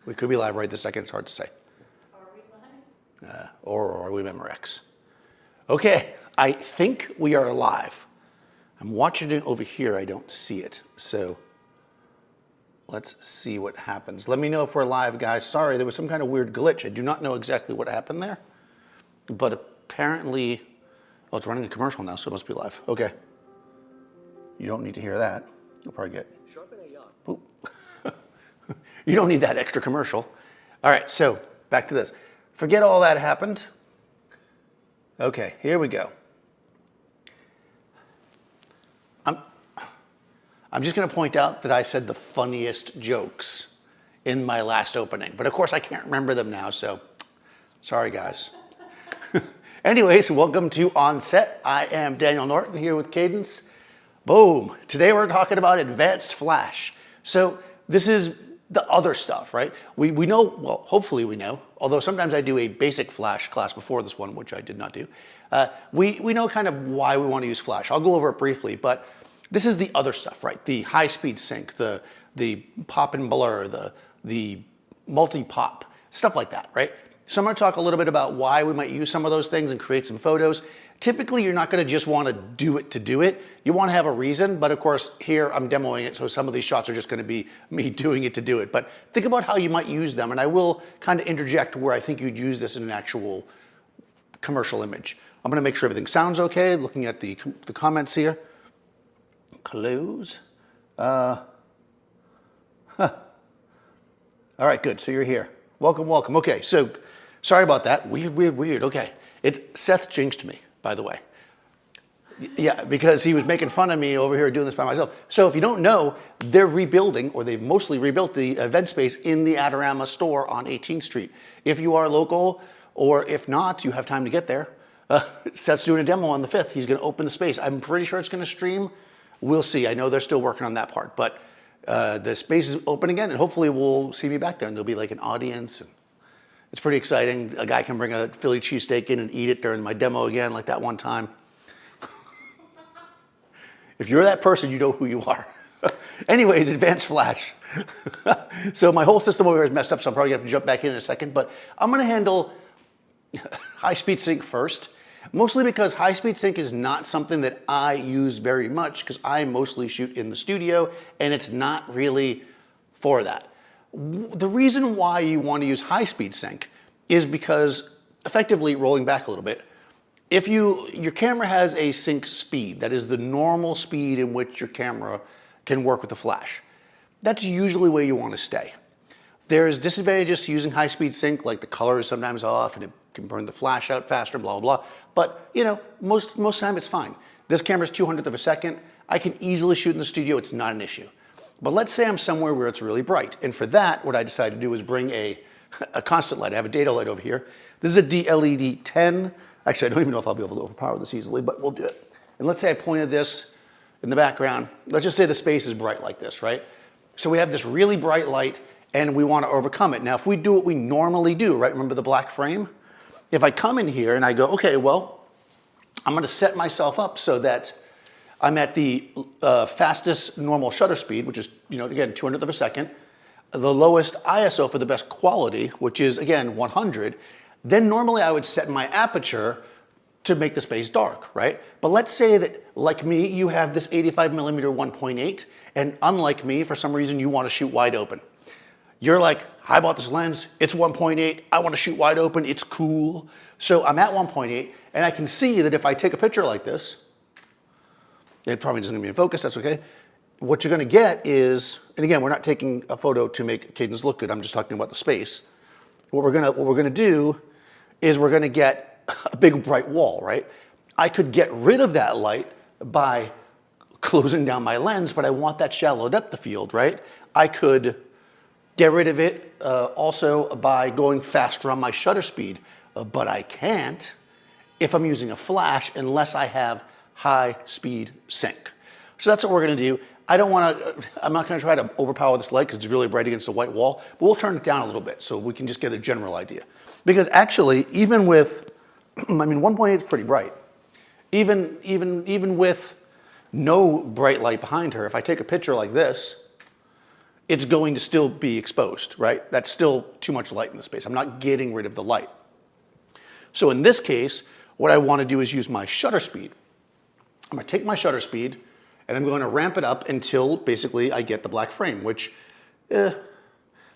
We could be live right this second. It's hard to say. Are we live? Or are we Memorex? Okay, I think we are live. I'm watching it over here. I don't see it. So let's see what happens. Let me know if we're live, guys. Sorry, there was some kind of weird glitch. I do not know exactly what happened there. But apparently, oh, it's running a commercial now, so it must be live. Okay. You don't need to hear that. You'll probably get... Oop. You don't need that extra commercial. All right, so back to this. Forget all that happened. Okay, here we go. I'm just going to point out that I said the funniest jokes in my last opening. But of course, I can't remember them now, so sorry, guys. Anyways, welcome to OnSet. I am Daniel Norton here with Cadence. Boom. Today we're talking about advanced flash. So this is the other stuff, right? We know, well, hopefully we know, although sometimes I do a basic flash class before this one, which I did not do. We know kind of why we want to use flash. I'll go over it briefly, but this is the other stuff, right? The high-speed sync, the pop and blur, the multi-pop, stuff like that, right? So I'm going to talk a little bit about why we might use some of those things and create some photos. Typically, you're not going to just want to do it to do it. You want to have a reason, but of course, here I'm demoing it, so some of these shots are just going to be me doing it to do it. But think about how you might use them, and I will kind of interject where I think you'd use this in an actual commercial image. I'm going to make sure everything sounds okay, looking at the comments here. Close. All right, good, so you're here. Welcome, welcome. Okay, so sorry about that. Weird. Okay. Seth jinxed me, by the way. Yeah, because he was making fun of me over here doing this by myself. So if you don't know, they're rebuilding, or they've mostly rebuilt the event space in the Adorama store on 18th Street. If you are local, or if not, you have time to get there. Seth's doing a demo on the 5th. He's going to open the space. I'm pretty sure it's going to stream. We'll see. I know they're still working on that part, but the space is open again, and hopefully we'll see me back there, and there'll be like an audience. And it's pretty exciting. A guy can bring a Philly cheesesteak in and eat it during my demo again, like that one time. If you're that person, you know who you are. Anyways, advanced flash. So my whole system over here is messed up, so I'm probably going to have to jump back in a second, but I'm going to handle high-speed sync first, mostly because high-speed sync is not something that I use very much because I mostly shoot in the studio, and it's not really for that. The reason why you want to use high-speed sync is because, effectively, rolling back a little bit, if your camera has a sync speed, that is the normal speed in which your camera can work with the flash, that's usually where you want to stay. There's disadvantages to using high-speed sync, like the color is sometimes off and it can burn the flash out faster, blah, blah, blah. But, you know, most time it's fine. This camera's 200th of a second. I can easily shoot in the studio. It's not an issue. But let's say I'm somewhere where it's really bright. And for that, what I decided to do is bring a constant light. I have a data light over here. This is a DLED 10. Actually, I don't even know if I'll be able to overpower this easily, but we'll do it. And let's say I pointed this in the background. Let's just say the space is bright like this, right? So we have this really bright light, and we want to overcome it. Now, if we do what we normally do, right? Remember the black frame? If I come in here and I go, okay, well, I'm going to set myself up so that I'm at the fastest normal shutter speed, which is, you know, again, 200th of a second, the lowest ISO for the best quality, which is, again, 100. Then normally I would set my aperture to make the space dark, right? But let's say that, like me, you have this 85mm 1.8, and unlike me, for some reason, you want to shoot wide open. You're like, I bought this lens, it's 1.8, I want to shoot wide open, it's cool. So I'm at 1.8, and I can see that if I take a picture like this, it probably isn't going to be in focus, that's okay. What you're going to get is, and again, we're not taking a photo to make Cadence look good, I'm just talking about the space. What we're going to do is we're going to get a big bright wall, right? I could get rid of that light by closing down my lens, but I want that shallow depth of field, right? I could get rid of it also by going faster on my shutter speed, but I can't if I'm using a flash unless I have high speed sync. So that's what we're going to do. I'm not going to try to overpower this light because it's really bright against the white wall, but we'll turn it down a little bit so we can just get a general idea. Because actually, even with, I mean, 1.8 is pretty bright. Even with no bright light behind her, if I take a picture like this, it's going to still be exposed, right? That's still too much light in the space. I'm not getting rid of the light. So in this case, what I want to do is use my shutter speed. I'm going to take my shutter speed and I'm going to ramp it up until basically I get the black frame, which looks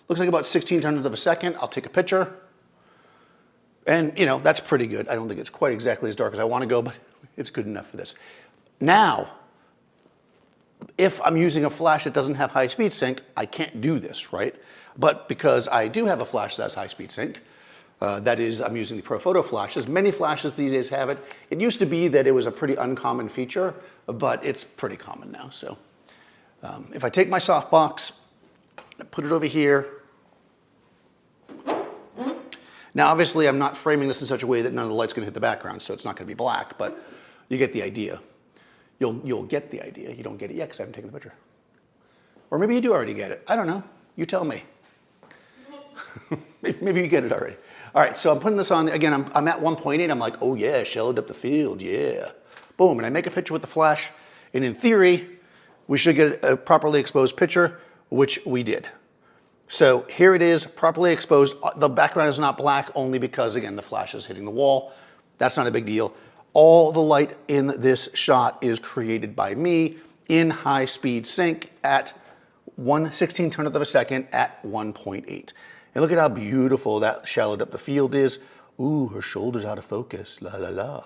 like about 1600th of a second. I'll take a picture. And, you know, that's pretty good. I don't think it's quite exactly as dark as I want to go, but it's good enough for this. Now, if I'm using a flash that doesn't have high-speed sync, I can't do this, right? But because I do have a flash that has high-speed sync, that is, I'm using the Profoto flashes. Many flashes these days have it. It used to be that it was a pretty uncommon feature, but it's pretty common now. So if I take my softbox, put it over here. Now, obviously, I'm not framing this in such a way that none of the light's going to hit the background, so it's not going to be black, but you get the idea. You'll get the idea. You don't get it yet because I haven't taken the picture. Or maybe you do already get it. I don't know. You tell me. Maybe you get it already. All right, so I'm putting this on. Again, I'm at 1.8. I'm like, oh, yeah, shallowed up the field. Yeah. Boom. And I make a picture with the flash. And in theory, we should get a properly exposed picture, which we did. So here it is, properly exposed. The background is not black only because, again, the flash is hitting the wall. That's not a big deal. All the light in this shot is created by me in high-speed sync at 1/1600th of a second at 1.8. And look at how beautiful that shallowed up the field is. Ooh, her shoulder's out of focus, la la la.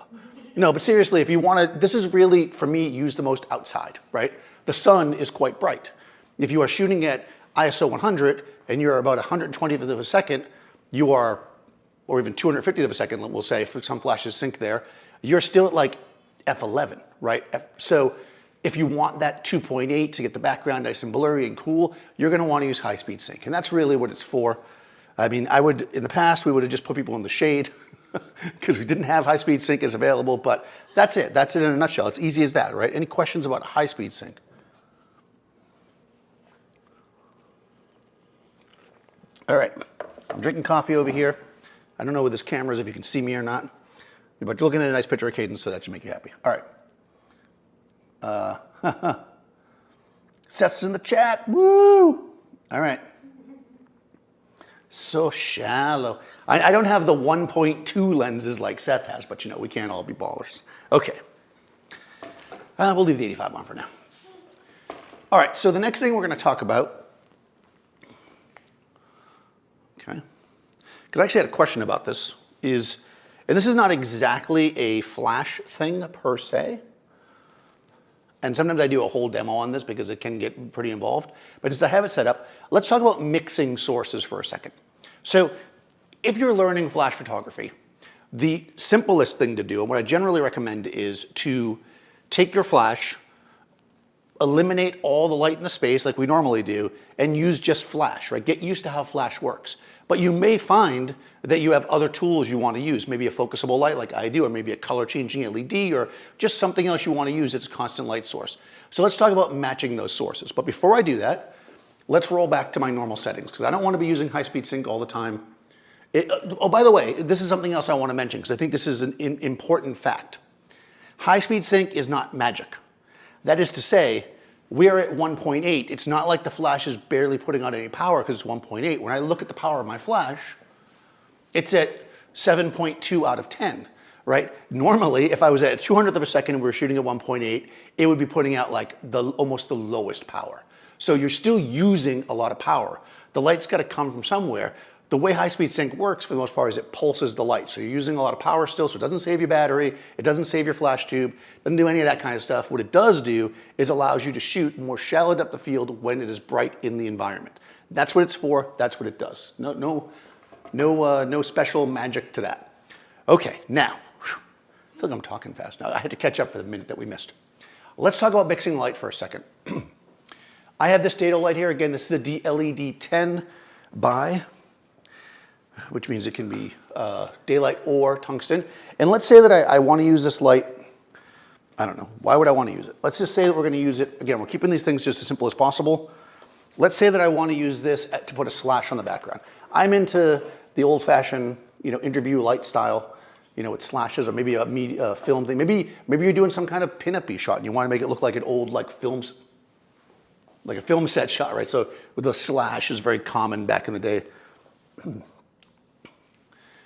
No, but seriously, if you want to, this is really, for me, used the most outside, right? The sun is quite bright. If you are shooting at ISO 100 and you're about 120th of a second, you are, or even 250th of a second, we'll say, for some flashes sync there, you're still at like F11, right? So if you want that 2.8 to get the background nice and blurry and cool, you're going to want to use high-speed sync. And that's really what it's for. I mean, in the past, we would have just put people in the shade because we didn't have high-speed sync as available, but that's it. That's it in a nutshell. It's easy as that, right? Any questions about high-speed sync? All right, I'm drinking coffee over here. I don't know with this camera if you can see me or not, but you're looking at a nice picture of Cadence, so that should make you happy. All right. Seth's in the chat, woo! All right. So shallow. I don't have the 1.2 lenses like Seth has, but you know, we can't all be ballers. Okay. We'll leave the 85 on for now. All right, so the next thing we're going to talk about, okay, because I actually had a question about this, is, and this is not exactly a flash thing per se, and sometimes I do a whole demo on this because it can get pretty involved, but as I have it set up, let's talk about mixing sources for a second. So if you're learning flash photography, the simplest thing to do, and what I generally recommend, is to take your flash, eliminate all the light in the space like we normally do, and use just flash, right? Get used to how flash works. But you may find that you have other tools you want to use, maybe a focusable light like I do, or maybe a color changing LED, or just something else you want to use that's a constant light source. So let's talk about matching those sources. But before I do that, let's roll back to my normal settings, because I don't want to be using high-speed sync all the time. Oh, by the way, this is something else I want to mention, because I think this is an important fact. High-speed sync is not magic. That is to say, we're at 1.8. It's not like the flash is barely putting out any power because it's 1.8. When I look at the power of my flash, it's at 7.2 out of 10, right? Normally, if I was at 200th of a second and we were shooting at 1.8, it would be putting out like almost the lowest power. So you're still using a lot of power. The light's got to come from somewhere. The way high-speed sync works, for the most part, is it pulses the light. So you're using a lot of power still, so it doesn't save your battery, it doesn't save your flash tube, doesn't do any of that kind of stuff. What it does do is allows you to shoot more shallowed up the field when it is bright in the environment. That's what it's for, that's what it does. No special magic to that. Okay, now, I feel like I'm talking fast now. I had to catch up for the minute that we missed. Let's talk about mixing light for a second. I have this dado light here. Again, this is a LED 10 by, which means it can be daylight or tungsten. And let's say that I want to use this light. I don't know. Why would I want to use it? Let's just say that we're going to use it. Again, we're keeping these things just as simple as possible. Let's say that I want to use this to put a slash on the background. I'm into the old-fashioned, interview light style, with slashes, or maybe a film thing. Maybe you're doing some kind of pin-up-y shot and you want to make it look like an old films. like a film set shot, right? So with a slash is very common back in the day.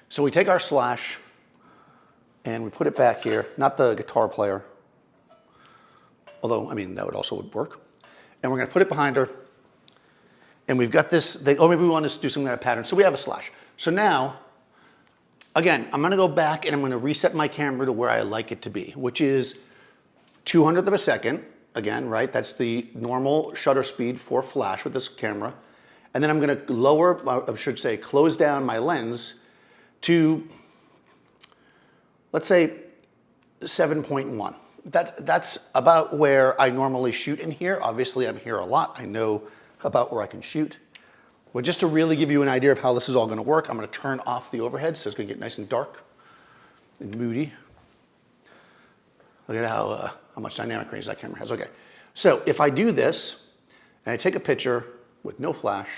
So we take our slash and we put it back here, not the guitar player, although, I mean, that would also work. And we're gonna put it behind her. And we've got this thing, oh, maybe we want to do something like a pattern. So we have a slash. So now, again, I'm gonna go back and I'm gonna reset my camera to where I like it to be, which is 200th of a second, again, right? That's the normal shutter speed for flash with this camera. And then I'm gonna lower, I should say, close down my lens to, let's say, 7.1. That's about where I normally shoot in here. Obviously, I'm here a lot. I know about where I can shoot. But just to really give you an idea of how this is all gonna work, I'm gonna turn off the overhead so it's gonna get nice and dark and moody. Look at how much dynamic range that camera has. Okay, so if I do this and I take a picture with no flash,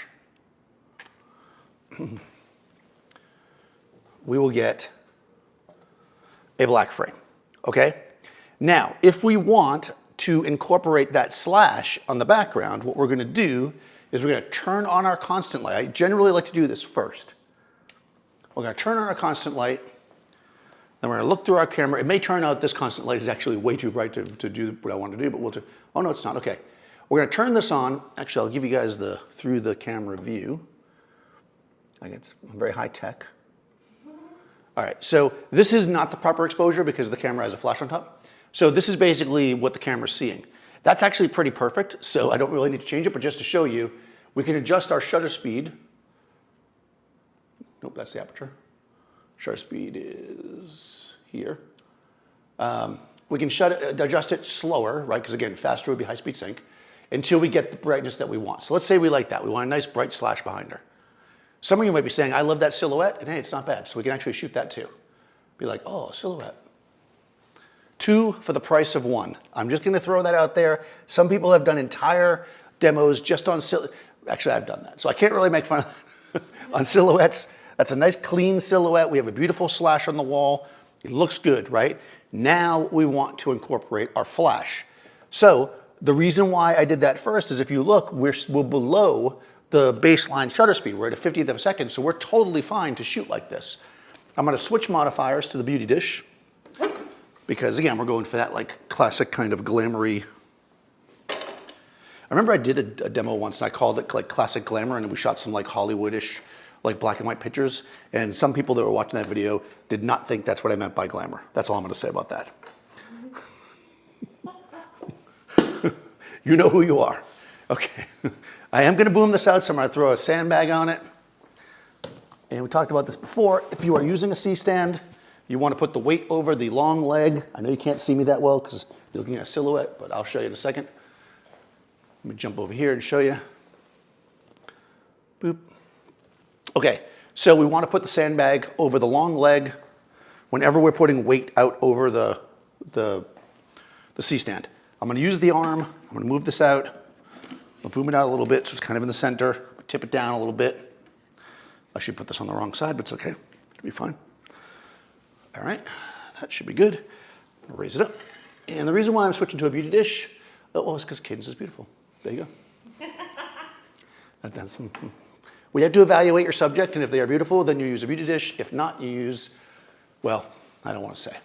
we will get a black frame, okay? Now, if we want to incorporate that slash on the background, what we're gonna do is we're gonna turn on our constant light. I generally like to do this first. We're gonna turn on our constant light, then we're gonna look through our camera. It may turn out this constant light is actually way too bright to do what I want to do, but we'll do, oh no, it's not, okay. We're gonna turn this on. Actually, I'll give you guys the through the camera view. Like it's very high tech. All right, so this is not the proper exposure because the camera has a flash on top. So this is basically what the camera's seeing. That's actually pretty perfect, so I don't really need to change it, but just to show you, we can adjust our shutter speed. Nope, that's the aperture. Shutter speed is here. We can adjust it slower, right? Because again, faster would be high speed sync, until we get the brightness that we want. So let's say we like that. We want a nice bright slash behind her. Some of you might be saying, I love that silhouette, and hey, it's not bad. So we can actually shoot that too. Be like, oh, silhouette. 2 for the price of 1. I'm just gonna throw that out there. Some people have done entire demos just on silhouette. Actually, I've done that. So I can't really make fun of on silhouettes. That's a nice clean silhouette. We have a beautiful slash on the wall. It looks good, right? Now we want to incorporate our flash. So the reason why I did that first is if you look, we're below the baseline shutter speed. We're at a 50th of a second, so we're totally fine to shoot like this. I'm gonna switch modifiers to the beauty dish because again, we're going for that like classic kind of glamoury. I remember I did a demo once and I called it like classic glamour, and we shot some like Hollywoodish, like black and white pictures. And some people that were watching that video did not think that's what I meant by glamour. That's all I'm gonna say about that. You know who you are. Okay. I am gonna boom this out, so I'm gonna throw a sandbag on it. And we talked about this before. If you are using a C-stand, you wanna put the weight over the long leg. I know you can't see me that well because you're looking at a silhouette, but I'll show you in a second. Let me jump over here and show you. Boop. Okay, so we wanna put the sandbag over the long leg whenever we're putting weight out over the C-stand. I'm gonna use the arm, I'm gonna move this out. I'll boom it out a little bit so it's kind of in the center. Tip it down a little bit. I should put this on the wrong side, but it's okay. It'll be fine. All right, that should be good. I'll raise it up. And the reason why I'm switching to a beauty dish, well, it's because Cadence is beautiful. There you go. We have to evaluate your subject, and if they are beautiful, then you use a beauty dish. If not, you use, well, I don't want to say.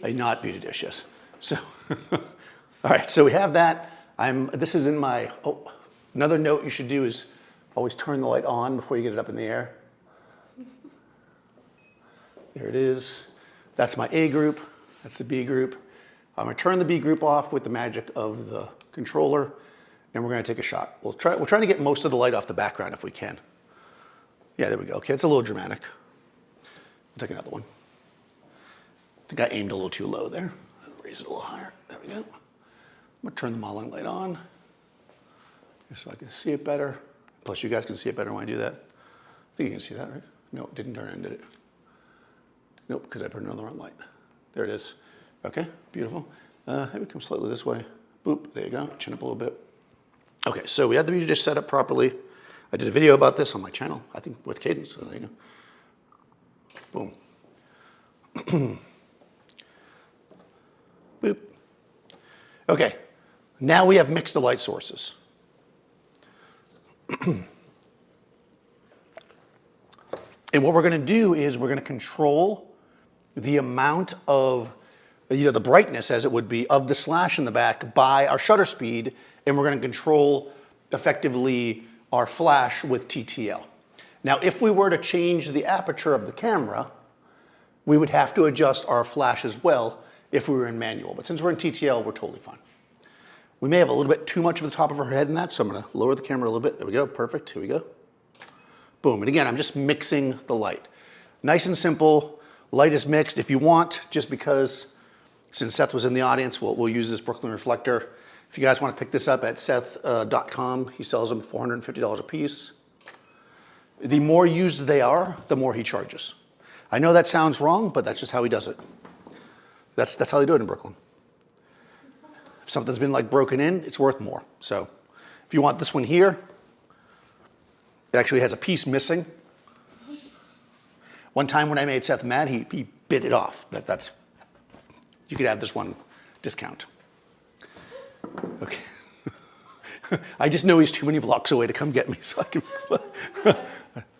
A not beauty dish, yes. So, all right, so we have that. This is in my, oh, another note you should do is always turn the light on before you get it up in the air. There it is. That's my A group. That's the B group. I'm gonna turn the B group off with the magic of the controller, and we're gonna take a shot. We'll try to get most of the light off the background if we can. Yeah, there we go. Okay, it's a little dramatic. We'll take another one. I think I aimed a little too low there. Raise it a little higher. There we go. I'm gonna turn the modeling light on just so I can see it better. Plus you guys can see it better when I do that. I think you can see that, right? No, it didn't turn on, did it? Nope, because I turned it on the wrong light. There it is. Okay, beautiful. Maybe come slightly this way. Boop, there you go. Chin up a little bit. Okay, so we had the beauty dish set up properly. I did a video about this on my channel, I think with Cadence, so there you go. Boom. Boop. Okay, now we have mixed the light sources. And what we're going to do is we're going to control the amount of, the brightness as it would be of the slash in the back by our shutter speed, and we're going to control effectively our flash with TTL. Now, if we were to change the aperture of the camera, we would have to adjust our flash as well if we were in manual. But since we're in TTL, we're totally fine. We may have a little bit too much of the top of our head in that, so I'm going to lower the camera a little bit. There we go, perfect, here we go. Boom, and again, I'm just mixing the light. Nice and simple, light is mixed. If you want, just because, since Seth was in the audience, we'll use this Brooklyn reflector. If you guys want to pick this up at Seth.com, he sells them $450 a piece. The more used they are, the more he charges. I know that sounds wrong, but that's just how he does it. That's how they do it in Brooklyn. If something's been like broken in, it's worth more. So if you want this one here, it actually has a piece missing. One time when I made Seth mad, he bit it off. That's you could have this one discount. Okay. I just know he's too many blocks away to come get me, so I can.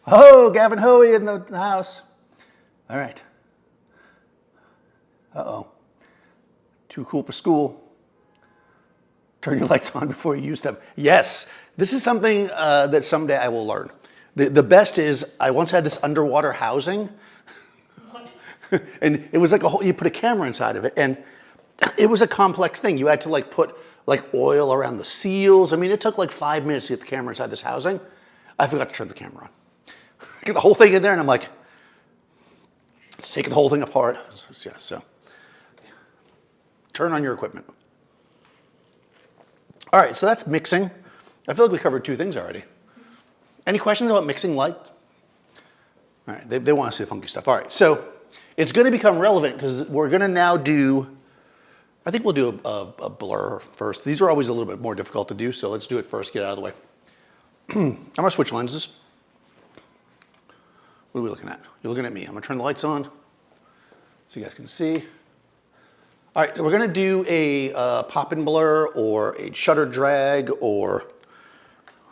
Oh, Gavin Hoey in the house. All right. Uh-oh. Too cool for school. Turn your lights on before you use them. Yes, this is something that someday I will learn. The best is, I once had this underwater housing, and it was like you put a camera inside of it, and it was a complex thing. You had to like put like oil around the seals. I mean, it took like 5 minutes to get the camera inside this housing. I forgot to turn the camera on. Get the whole thing in there, and I'm like, let's take the whole thing apart. Yeah, so turn on your equipment. All right, so that's mixing. I feel like we covered 2 things already. Any questions about mixing light? All right, they want to see the funky stuff. All right, so it's going to become relevant because we're going to now do, I think we'll do a blur first. These are always a little bit more difficult to do, so let's do it first, get it out of the way. I'm going to switch lenses. What are we looking at? You're looking at me. I'm going to turn the lights on so you guys can see. All right, we're going to do a pop-in blur or a shutter drag or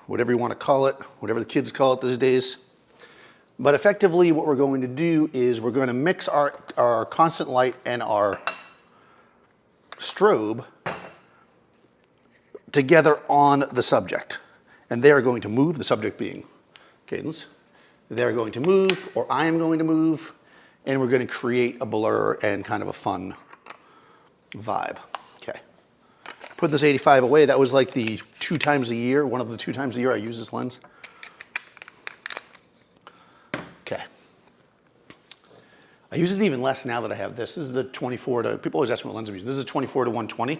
whatever you want to call it, whatever the kids call it these days. But effectively what we're going to do is we're going to mix our constant light and our strobe together on the subject. And they are going to move, the subject being Cadence. They're going to move, or I am going to move, and we're going to create a blur and kind of a fun vibe. Okay. Put this 85 away. That was like the 2 times a year, one of the 2 times a year I use this lens. Okay. I use it even less now that I have this. This is a 24 to, people always ask me what lens I'm using. This is a 24 to 120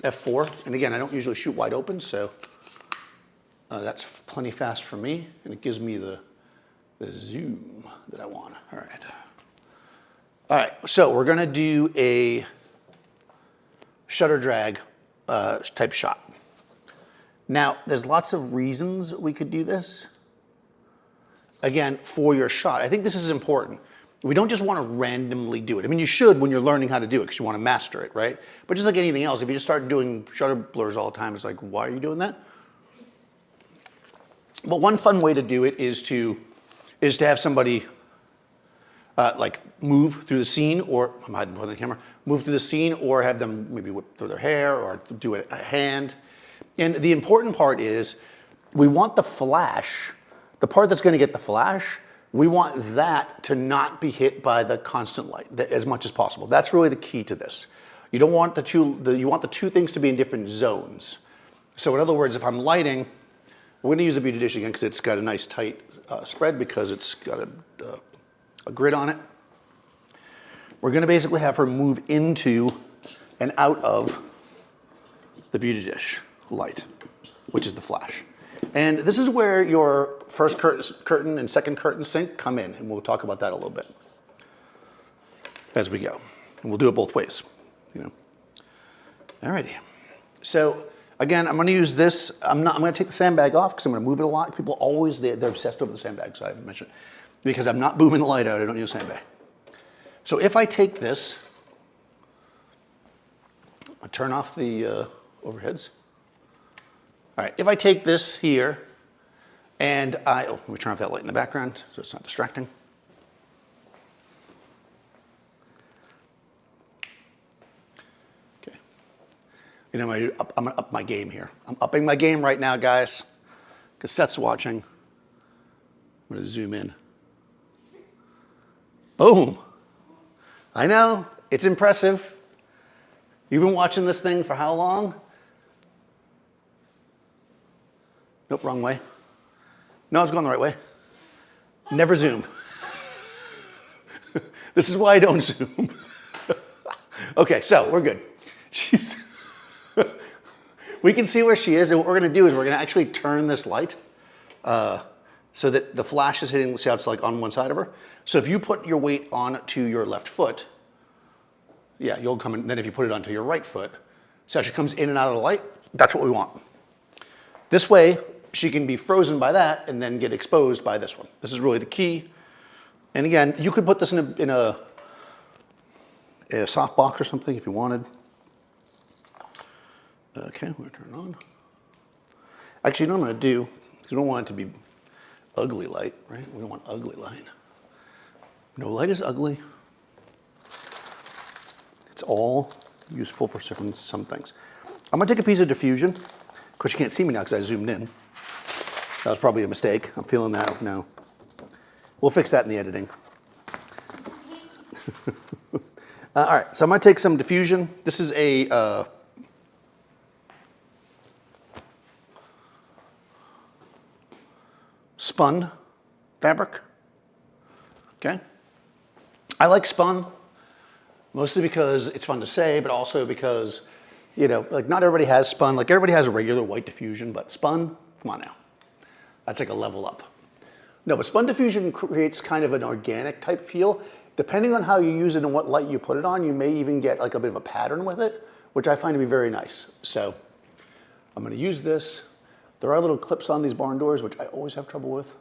f4. And again, I don't usually shoot wide open, so that's plenty fast for me. And it gives me the zoom that I want. All right. All right, so we're gonna do a shutter drag type shot. Now, there's lots of reasons we could do this. Again, for your shot, I think this is important. We don't just wanna randomly do it. I mean, you should when you're learning how to do it because you wanna master it, right? But just like anything else, if you just start doing shutter blurs all the time, it's like, why are you doing that? But one fun way to do it is to have somebody like move through the scene, or I'm hiding behind the camera, move through the scene, or have them maybe whip through their hair or do a hand. And the important part is we want the flash, the part that's going to get the flash, we want that to not be hit by the constant light as much as possible. That's really the key to this. You don't want you want the 2 things to be in different zones. So in other words, if I'm lighting, we're going to use a beauty dish again because it's got a nice tight spread because it's got a grid on it. We're going to basically have her move into and out of the beauty dish light, which is the flash. And this is where your first curtain and second curtain sync come in, and we'll talk about that a little bit as we go. And we'll do it both ways, you know. Alrighty. So again, I'm going to use this. I'm going to take the sandbag off because I'm going to move it a lot. People always, they're obsessed over the sandbag, so I haven't mentioned it. Because I'm not booming the light out, I don't use a sandbag. So if I take this, I turn off the overheads. All right, if I take this here and let me turn off that light in the background so it's not distracting. Okay. You know, I'm gonna up my game here. I'm upping my game right now, guys, because Seth's watching. I'm gonna zoom in. Boom. I know, it's impressive. You've been watching this thing for how long? Nope, wrong way. No, it's going the right way. Never zoom. This is why I don't zoom. Okay, so we're good. We can see where she is, and what we're gonna do is we're gonna actually turn this light so that the flash is hitting, see how it's like on one side of her? So if you put your weight onto your left foot, yeah, you'll come in, then if you put it onto your right foot, see how she comes in and out of the light? That's what we want. This way, she can be frozen by that and then get exposed by this one. This is really the key. And again, you could put this in a soft box or something if you wanted. Okay, we're gonna turn it on. Actually, you know what I'm gonna do? Because we don't want it to be ugly light, right? We don't want ugly light. No light is ugly. It's all useful for some things. I'm gonna take a piece of diffusion. Of course, you can't see me now because I zoomed in. That was probably a mistake. I'm feeling that now. We'll fix that in the editing. All right, so I'm gonna take some diffusion. This is a spun fabric, okay? I like spun, mostly because it's fun to say, but also because, you know, like not everybody has spun. Like everybody has a regular white diffusion, but spun, come on now. That's like a level up. No, but spun diffusion creates kind of an organic type feel. Depending on how you use it and what light you put it on, you may even get like a bit of a pattern with it, which I find to be very nice. So I'm gonna use this. There are little clips on these barn doors, which I always have trouble with.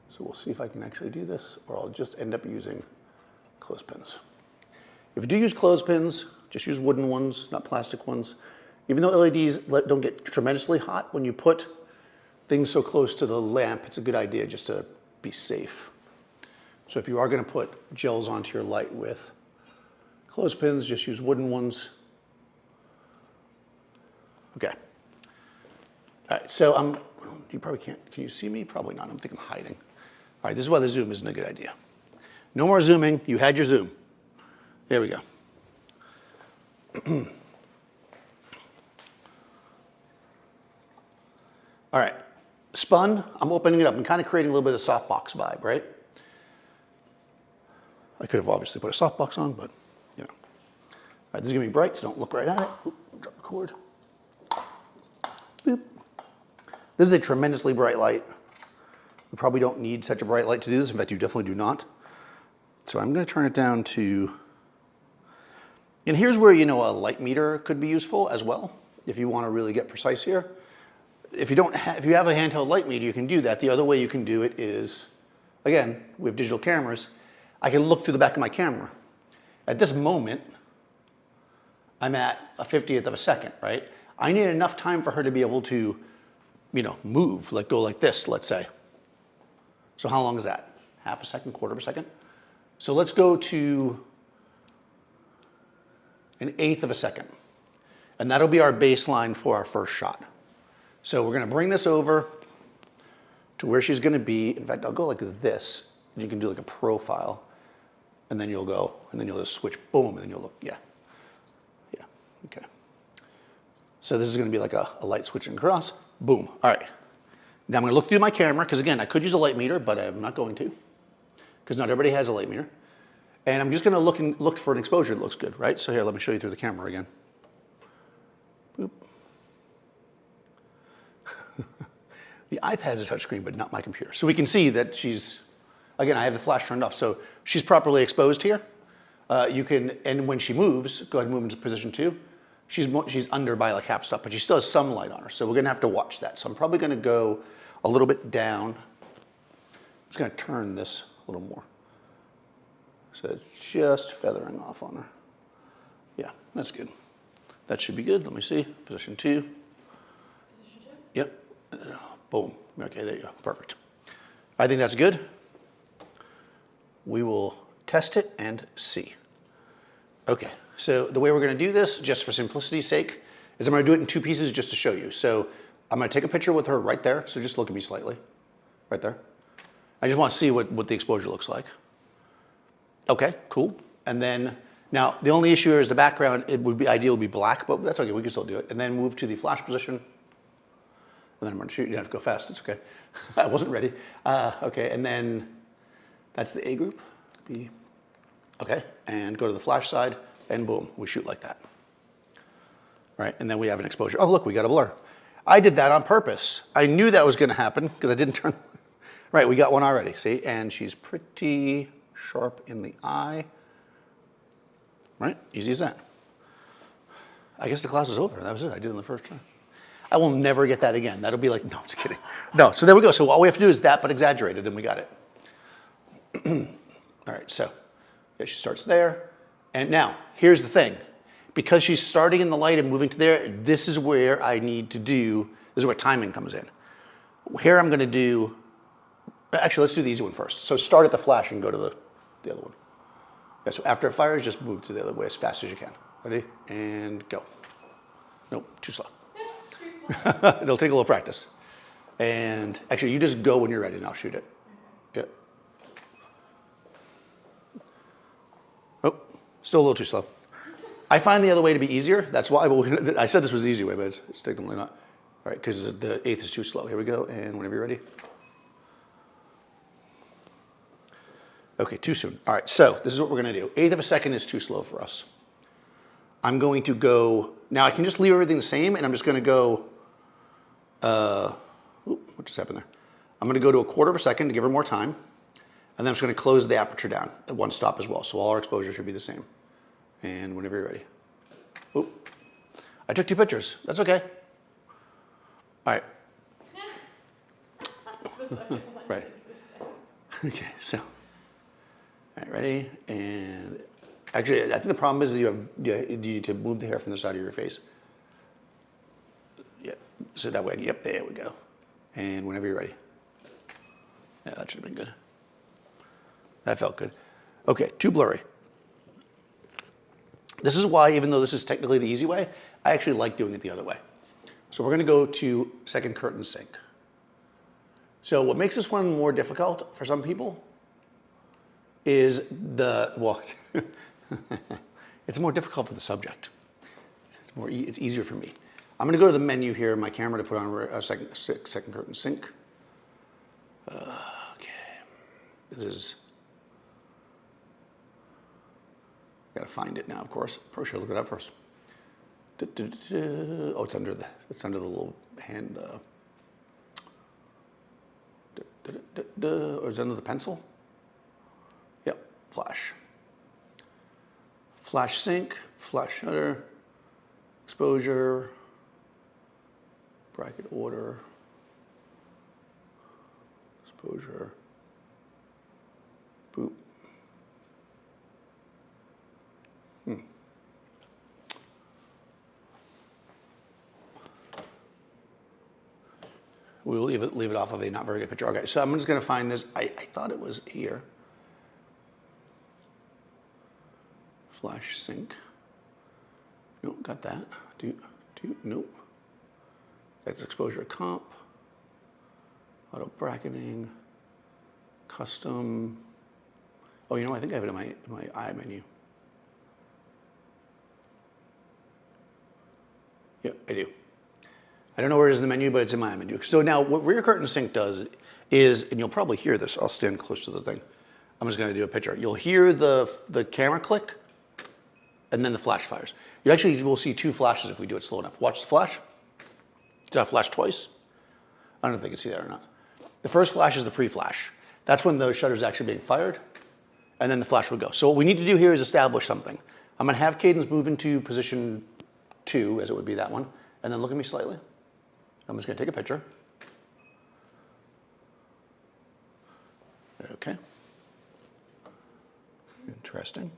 So we'll see if I can actually do this, or I'll just end up using clothespins. If you do use clothespins, just use wooden ones, not plastic ones. Even though LEDs don't get tremendously hot, when you put things so close to the lamp, it's a good idea just to be safe. So if you are gonna put gels onto your light with clothespins, just use wooden ones. Okay. All right, so you probably can't, can you see me? Probably not, I think I'm hiding. All right, this is why the zoom isn't a good idea. No more zooming, you had your zoom. There we go. All right, spun, I'm opening it up. I'm kind of creating a little bit of softbox vibe, right? I could have obviously put a softbox on, but you know. All right, this is gonna be bright, so don't look right at it. Oop, drop the cord. Boop. This is a tremendously bright light. You probably don't need such a bright light to do this. In fact, you definitely do not. So I'm gonna turn it down to, and here's where, you know, a light meter could be useful as well, if you wanna really get precise here. If you have a handheld light meter, you can do that. The other way you can do it is, again, we have digital cameras. I can look through the back of my camera. At this moment, I'm at a 50th of a second, right? I need enough time for her to be able to, you know, move, like go like this, let's say. So how long is that? Half a second, quarter of a second? So let's go to an 1/8 of a second. And that'll be our baseline for our first shot. So we're gonna bring this over to where she's gonna be. In fact, I'll go like this. You can do like a profile. And then you'll go, and then you'll just switch, boom, and then you'll look, yeah. Yeah, okay. So this is gonna be like a light switching across, boom, all right. Now I'm gonna look through my camera, because again, I could use a light meter, but I'm not going to, because not everybody has a light meter. And I'm just gonna look for an exposure that looks good, right? So here, let me show you through the camera again. Boop. The iPad's a touchscreen, but not my computer. So we can see that she's, again, I have the flash turned off, so she's properly exposed here. And when she moves, go ahead and move into position 2. She's under by like half stop, but she still has some light on her, so we're gonna have to watch that. So I'm probably gonna go a little bit down. I'm just gonna turn this a little more. So it's just feathering off on her. Yeah, that's good. That should be good. Let me see, position 2. Yep. Boom. Okay, there you go. Perfect. I think that's good. We will test it and see. Okay, so the way we're going to do this, just for simplicity's sake, is I'm going to do it in two pieces just to show you. So I'm going to take a picture with her right there. So just look at me slightly. Right there. I just want to see what the exposure looks like. Okay, cool. And then, now the only issue here is the background. It would be ideal to be black, but that's okay. We can still do it. And then move to the flash position. And then I'm going to shoot. You don't have to go fast. It's okay. I wasn't ready. Okay, and then that's the A group. B. Okay, and go to the flash side, and boom, we shoot like that. Right, and then we have an exposure. Oh, look, we got a blur. I did that on purpose. I knew that was going to happen because I didn't turn. Right, we got one already. See, and she's pretty sharp in the eye. Right, easy as that. I guess the class is over. That was it. I did it in the first try. I will never get that again. That'll be like, no, I'm just kidding. No, so there we go. So all we have to do is that, but exaggerated, and we got it. All right, so yeah, she starts there. And now, here's the thing. Because she's starting in the light and moving to there, this is where I need to do, this is where timing comes in. Here I'm going to do, actually, let's do the easy one first. So start at the flash and go to the other one. Yeah, so after it fires, just move to the other way as fast as you can. Ready? And go. Nope, too slow. It'll take a little practice. And actually, you just go when you're ready and I'll shoot it. Yeah. Oh, still a little too slow. I find the other way to be easier. That's why I said this was the easy way, but it's technically not. All right, because the eighth is too slow. Here we go, and whenever you're ready. Okay, too soon. All right, so this is what we're going to do. Eighth of a second is too slow for us. I'm going to go, now I can just leave everything the same, and I'm just going to go, what just happened there? I'm going to go to a quarter of a second to give her more time, and then I'm just going to close the aperture down at one stop as well, so all our exposure should be the same. And whenever you're ready. Oop. I took two pictures. That's okay. All right. Right. Okay, so. All right, ready? And actually, I think the problem is that you need to move the hair from the side of your face. Yeah, so that way, yep, there we go. And whenever you're ready. Yeah, that should have been good. That felt good. Okay, too blurry. This is why, even though this is technically the easy way, I actually like doing it the other way. So we're going to go to second curtain sync. So what makes this one more difficult for some people is it's more difficult for the subject. It's easier for me. I'm going to go to the menu here in my camera to put on second curtain sync. Okay, this is. Got to find it now, of course. Probably should look it up first. Oh, it's under the little hand. Or is it under the pencil? Yep, flash. Flash sync, flash shutter, exposure, bracket order, exposure, boop. We'll leave it off of a not very good picture. Okay, so I'm just going to find this. I thought it was here. Flash sync. Nope, got that. Nope. That's exposure comp. Auto bracketing. Custom. Oh, you know, I think I have it in my eye menu. Yeah, I do. I don't know where it is in the menu, but it's in my menu. So now what rear curtain sync does is, and you'll probably hear this, I'll stand close to the thing. I'm just gonna do a picture. You'll hear the camera click, and then the flash fires. You actually will see two flashes if we do it slow enough. Watch the flash. It's a flash twice. I don't know if they can see that or not. The first flash is the pre-flash. That's when the shutter's actually being fired, and then the flash will go. So what we need to do here is establish something. I'm gonna have cadence move into position 2, as it would be that one, and then look at me slightly. I'm just going to take a picture. Okay. Interesting.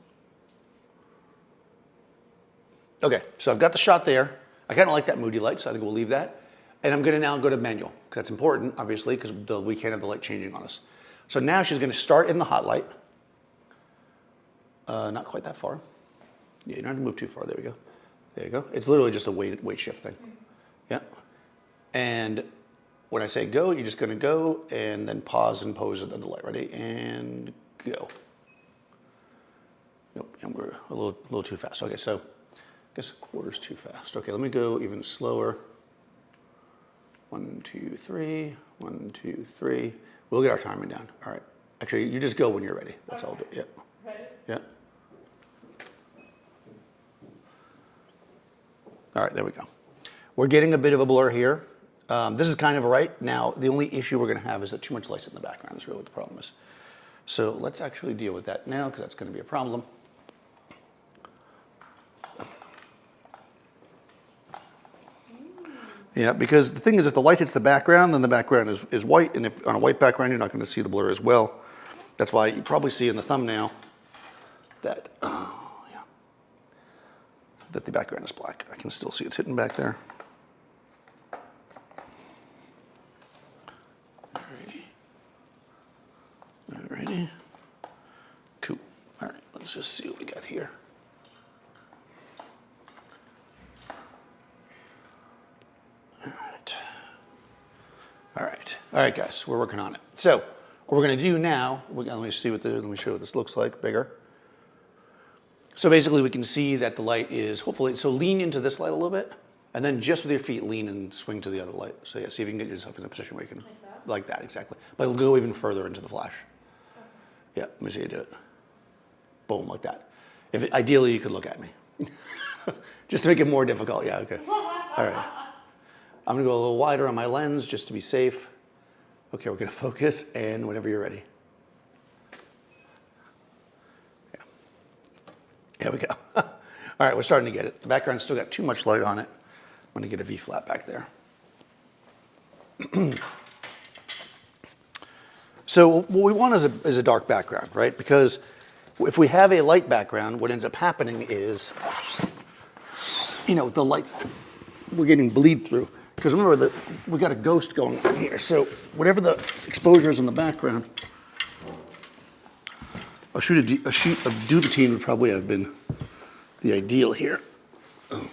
Okay, so I've got the shot there. I kind of like that moody light, so I think we'll leave that. And I'm gonna now go to manual, because that's important, obviously, because we can't have the light changing on us. So now she's gonna start in the hot light. Not quite that far. Yeah, you don't have to move too far, there we go. There you go. It's literally just a weight shift thing. Yeah. And when I say go, you're just gonna go and then pause and pose it under the light. Ready? And go. Nope, and we're a little too fast. Okay, so I guess a quarter's too fast. Okay, let me go even slower. 1, 2, 3, 1, 2, 3. We'll get our timer down. All right. Actually, you just go when you're ready. That's all I'll do. Yep. Ready? Yep. All right, there we go. We're getting a bit of a blur here. This is kind of right. Now, the only issue we're going to have is that too much light's in the background is really what the problem is. So let's actually deal with that now, because that's going to be a problem. Yeah, because the thing is, if the light hits the background, then the background is white, and if on a white background, you're not going to see the blur as well. That's why you probably see in the thumbnail that, that the background is black. I can still see it's hidden back there. Alrighty. Cool. All right, let's just see what we got here. All right, guys, we're working on it. So what we're going to do now, let me show you what this looks like bigger. So basically we can see that the light is hopefully, so lean into this light a little bit, and then just with your feet lean and swing to the other light. So yeah, see if you can get yourself in a position where you can, like that, exactly. But it'll go even further into the flash. Okay. Yeah, let me see you do it. Boom, like that. Ideally, you could look at me. Just to make it more difficult, yeah, okay. All right. I'm gonna go a little wider on my lens just to be safe. Okay, we're gonna focus, and whenever you're ready. Yeah. There we go. All right, we're starting to get it. The background's still got too much light on it. I'm gonna get a V-flat back there. So what we want is a dark background, right? Because if we have a light background, what ends up happening is, the lights, we're getting bleed through. Because remember, we got a ghost going on here. So whatever the exposure is in the background, a sheet of duvetine would probably have been the ideal here. Oh.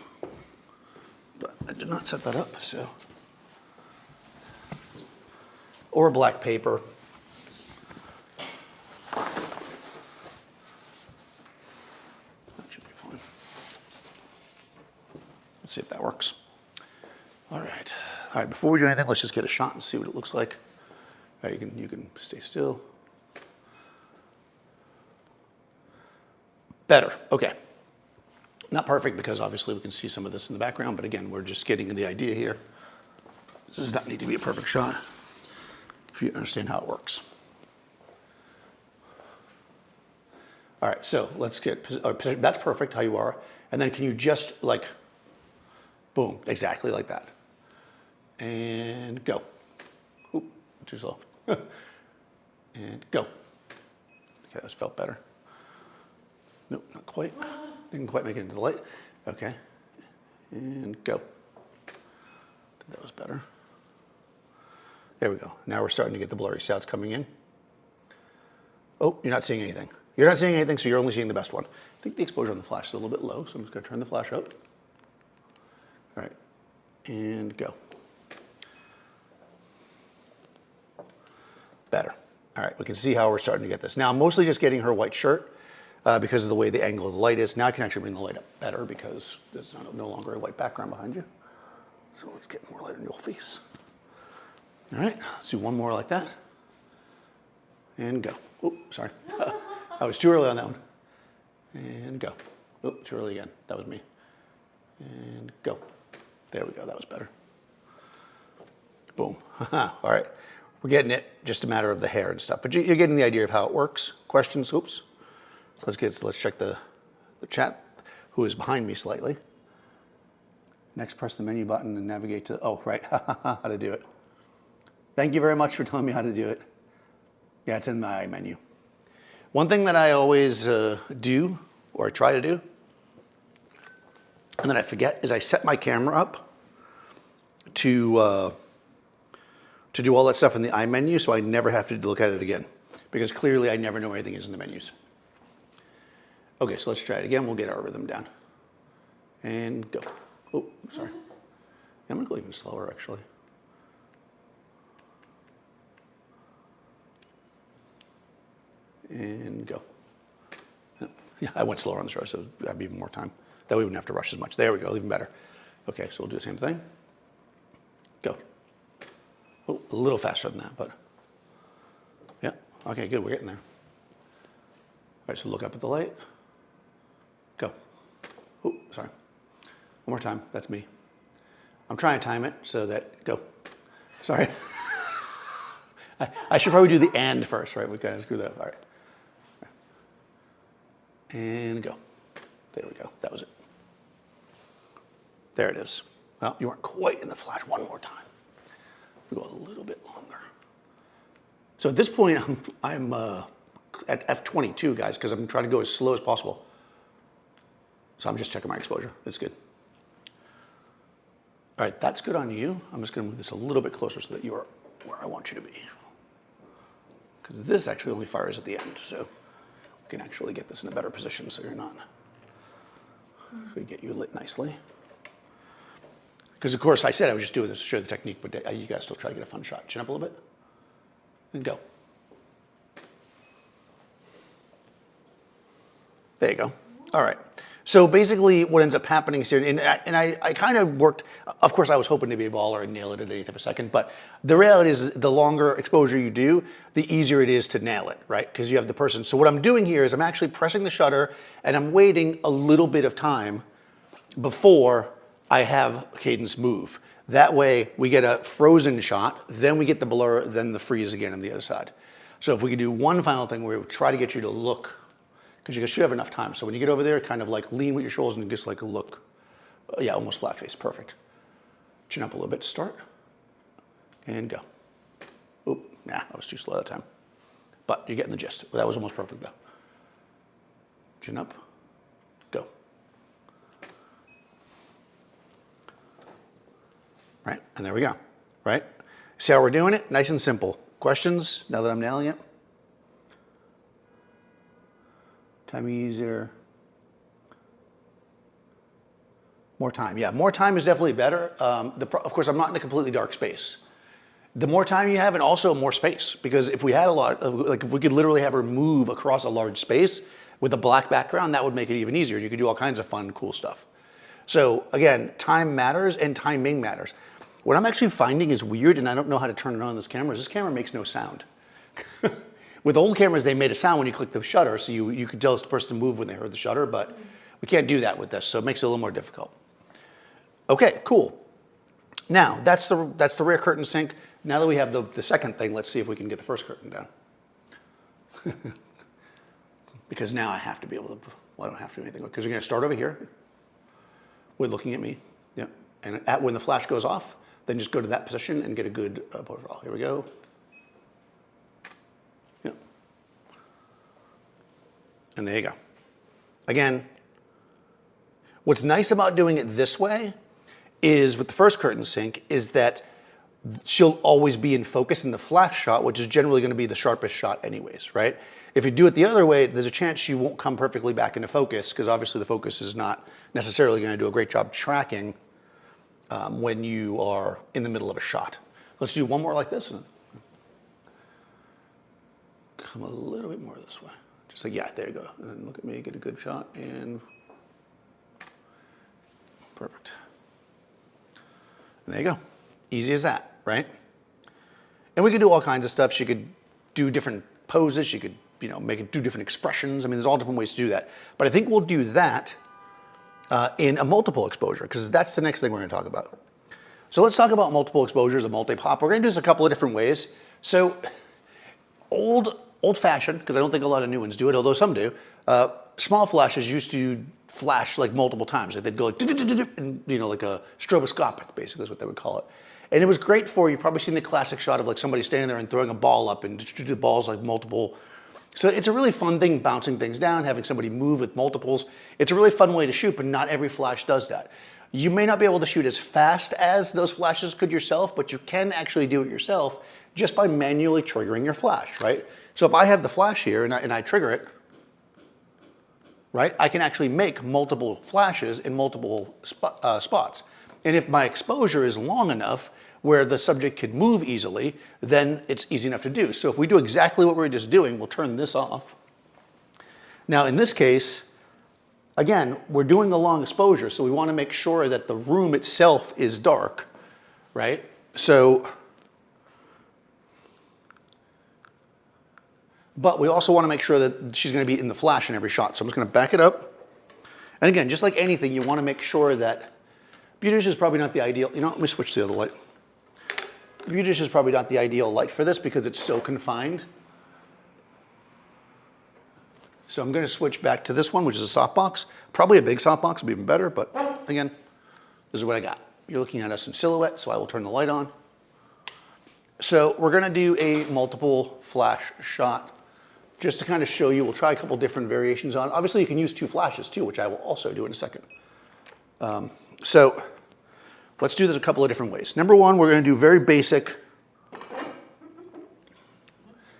But I did not set that up, so. Or black paper. That should be fine. Let's see if that works. All right, before we do anything, let's just get a shot and see what it looks like. All right, you can stay still. Better, okay. Not perfect because obviously we can see some of this in the background, but again, we're just getting the idea here. This does not need to be a perfect shot if you understand how it works. All right, so let's get, that's perfect how you are. And then can you just boom, exactly like that. And go. Oop, too slow. And go. Okay, this felt better. Nope, not quite. Didn't quite make it into the light. Okay. And go. I think that was better. There we go. Now we're starting to get the blurry sounds coming in. Oh, you're not seeing anything. You're not seeing anything, so you're only seeing the best one. I think the exposure on the flash is a little bit low, so I'm just going to turn the flash up. All right, and go. Better. All right, we can see how we're starting to get this. Now, I'm mostly just getting her white shirt because of the way the angle of the light is. Now I can actually bring the light up better because there's no longer a white background behind you. So let's get more light on your face. All right, let's do one more like that. And go. Oh, sorry. I was too early on that one. And go. Oh, too early again. That was me. And go. There we go. That was better. Boom. All right. We're getting it. Just a matter of the hair and stuff. But you're getting the idea of how it works. Questions? Oops. Let's check the chat, who is behind me slightly. Next, press the menu button and navigate to, oh, right. How to do it. Thank you very much for telling me how to do it. Yeah, it's in my menu. One thing that I always do, or I try to do, and then I forget, is I set my camera up to do all that stuff in the I menu, so I never have to look at it again, because clearly I never know where anything is in the menus. Okay, so let's try it again. We'll get our rhythm down. And go. Oh, sorry. I'm gonna go even slower, actually. And go. Yeah, I went slower on the show, so I have even more time. That way we wouldn't have to rush as much. There we go, even better. Okay, so we'll do the same thing. Go. Oh, a little faster than that, but yeah. Okay, good, we're getting there. All right, so look up at the light. Go. Oh, sorry. One more time, that's me. I'm trying to time it so that, go. Sorry. I should probably do the and first, right? We kind of screw that up, all right. And go. There we go, that was it. There it is. Well, you weren't quite in the flash. One more time. We'll go a little bit longer. So at this point, I'm at f22, guys, because I'm trying to go as slow as possible. So I'm just checking my exposure. It's good. All right, that's good on you. I'm just going to move this a little bit closer so that you are where I want you to be. Because this actually only fires at the end, so we can actually get this in a better position so you're not. We get you lit nicely. Because of course I said I was just doing this to show the technique, but you guys still try to get a fun shot. Chin up a little bit, and go. There you go. All right. So basically what ends up happening here, and I kind of worked, of course I was hoping to be a baller and nail it at 1/8 of a second, but the reality is the longer exposure you do, the easier it is to nail it, right? Because you have the person. So what I'm doing here is I'm actually pressing the shutter and I'm waiting a little bit of time before I have cadence move. That way we get a frozen shot, then we get the blur, then the freeze again on the other side. So if we could do one final thing where we try to get you to look, because you should have enough time. So when you get over there, kind of like lean with your shoulders and just like a look. Yeah, almost flat face, perfect. Chin up a little bit to start. And go. Oop, nah, I was too slow that time. But you're getting the gist. That was almost perfect though. Chin up, go. Right, and there we go, right? See how we're doing it? Nice and simple. Questions now that I'm nailing it? Time easier. More time, yeah, more time is definitely better. Of course, I'm not in a completely dark space. The more time you have, and also more space, because if we had a lot, like if we could literally have her move across a large space with a black background, that would make it even easier. You could do all kinds of fun, cool stuff. So again, time matters and timing matters. What I'm actually finding is weird, and I don't know how to turn it on this camera, is this camera makes no sound. With old cameras, they made a sound when you click the shutter, so you could tell the person to move when they heard the shutter, but we can't do that with this, so it makes it a little more difficult. Okay, cool. Now, that's the rear curtain sync. Now that we have the second thing, let's see if we can get the first curtain down. Because now I have to be able to, well, I don't have to do anything, because you're gonna start over here with looking at me, yeah. And when the flash goes off, then just go to that position and get a good profile. Here we go. Yeah. And there you go. Again, what's nice about doing it this way is with the first curtain sync is that she'll always be in focus in the flash shot, which is generally going to be the sharpest shot anyways, right? If you do it the other way, there's a chance she won't come perfectly back into focus because obviously the focus is not necessarily going to do a great job tracking when you are in the middle of a shot. Let's do one more like this. And come a little bit more this way. Just like, yeah, there you go. And then look at me, get a good shot, and perfect. And there you go. Easy as that, right? And we could do all kinds of stuff. She could do different poses. She could, you know, make it do different expressions. I mean, there's all different ways to do that. But I think we'll do that in a multiple exposure, because that's the next thing we're going to talk about. So let's talk about multiple exposures, a multi-pop. We're going to do this a couple of different ways. So old-fashioned, because I don't think a lot of new ones do it, although some do, small flashes used to flash like multiple times. Like they'd go like, and, you know, like a stroboscopic, basically is what they would call it. And it was great for, you've probably seen the classic shot of like somebody standing there and throwing a ball up and the balls like multiple. So it's a really fun thing, bouncing things down, having somebody move with multiples. It's a really fun way to shoot, but not every flash does that. You may not be able to shoot as fast as those flashes could yourself, but you can actually do it yourself just by manually triggering your flash, right? So if I have the flash here and I trigger it, right, I can actually make multiple flashes in multiple spots. And if my exposure is long enough where the subject can move easily, then it's easy enough to do. So if we do exactly what we were just doing, we'll turn this off. Now in this case, again, we're doing the long exposure, so we want to make sure that the room itself is dark, right? So, but we also want to make sure that she's going to be in the flash in every shot. So I'm just going to back it up. And again, just like anything, you want to make sure that Beauty Dish is probably not the ideal, you know, let me switch to the other light. Beauty Dish is probably not the ideal light for this because it's so confined. So I'm going to switch back to this one, which is a softbox. Probably a big softbox would be even better, but again, this is what I got. You're looking at us in silhouette, so I will turn the light on. So we're going to do a multiple flash shot just to kind of show you. We'll try a couple different variations on. Obviously, you can use 2 flashes too, which I will also do in a second. So let's do this a couple of different ways. Number one, we're going to do very basic,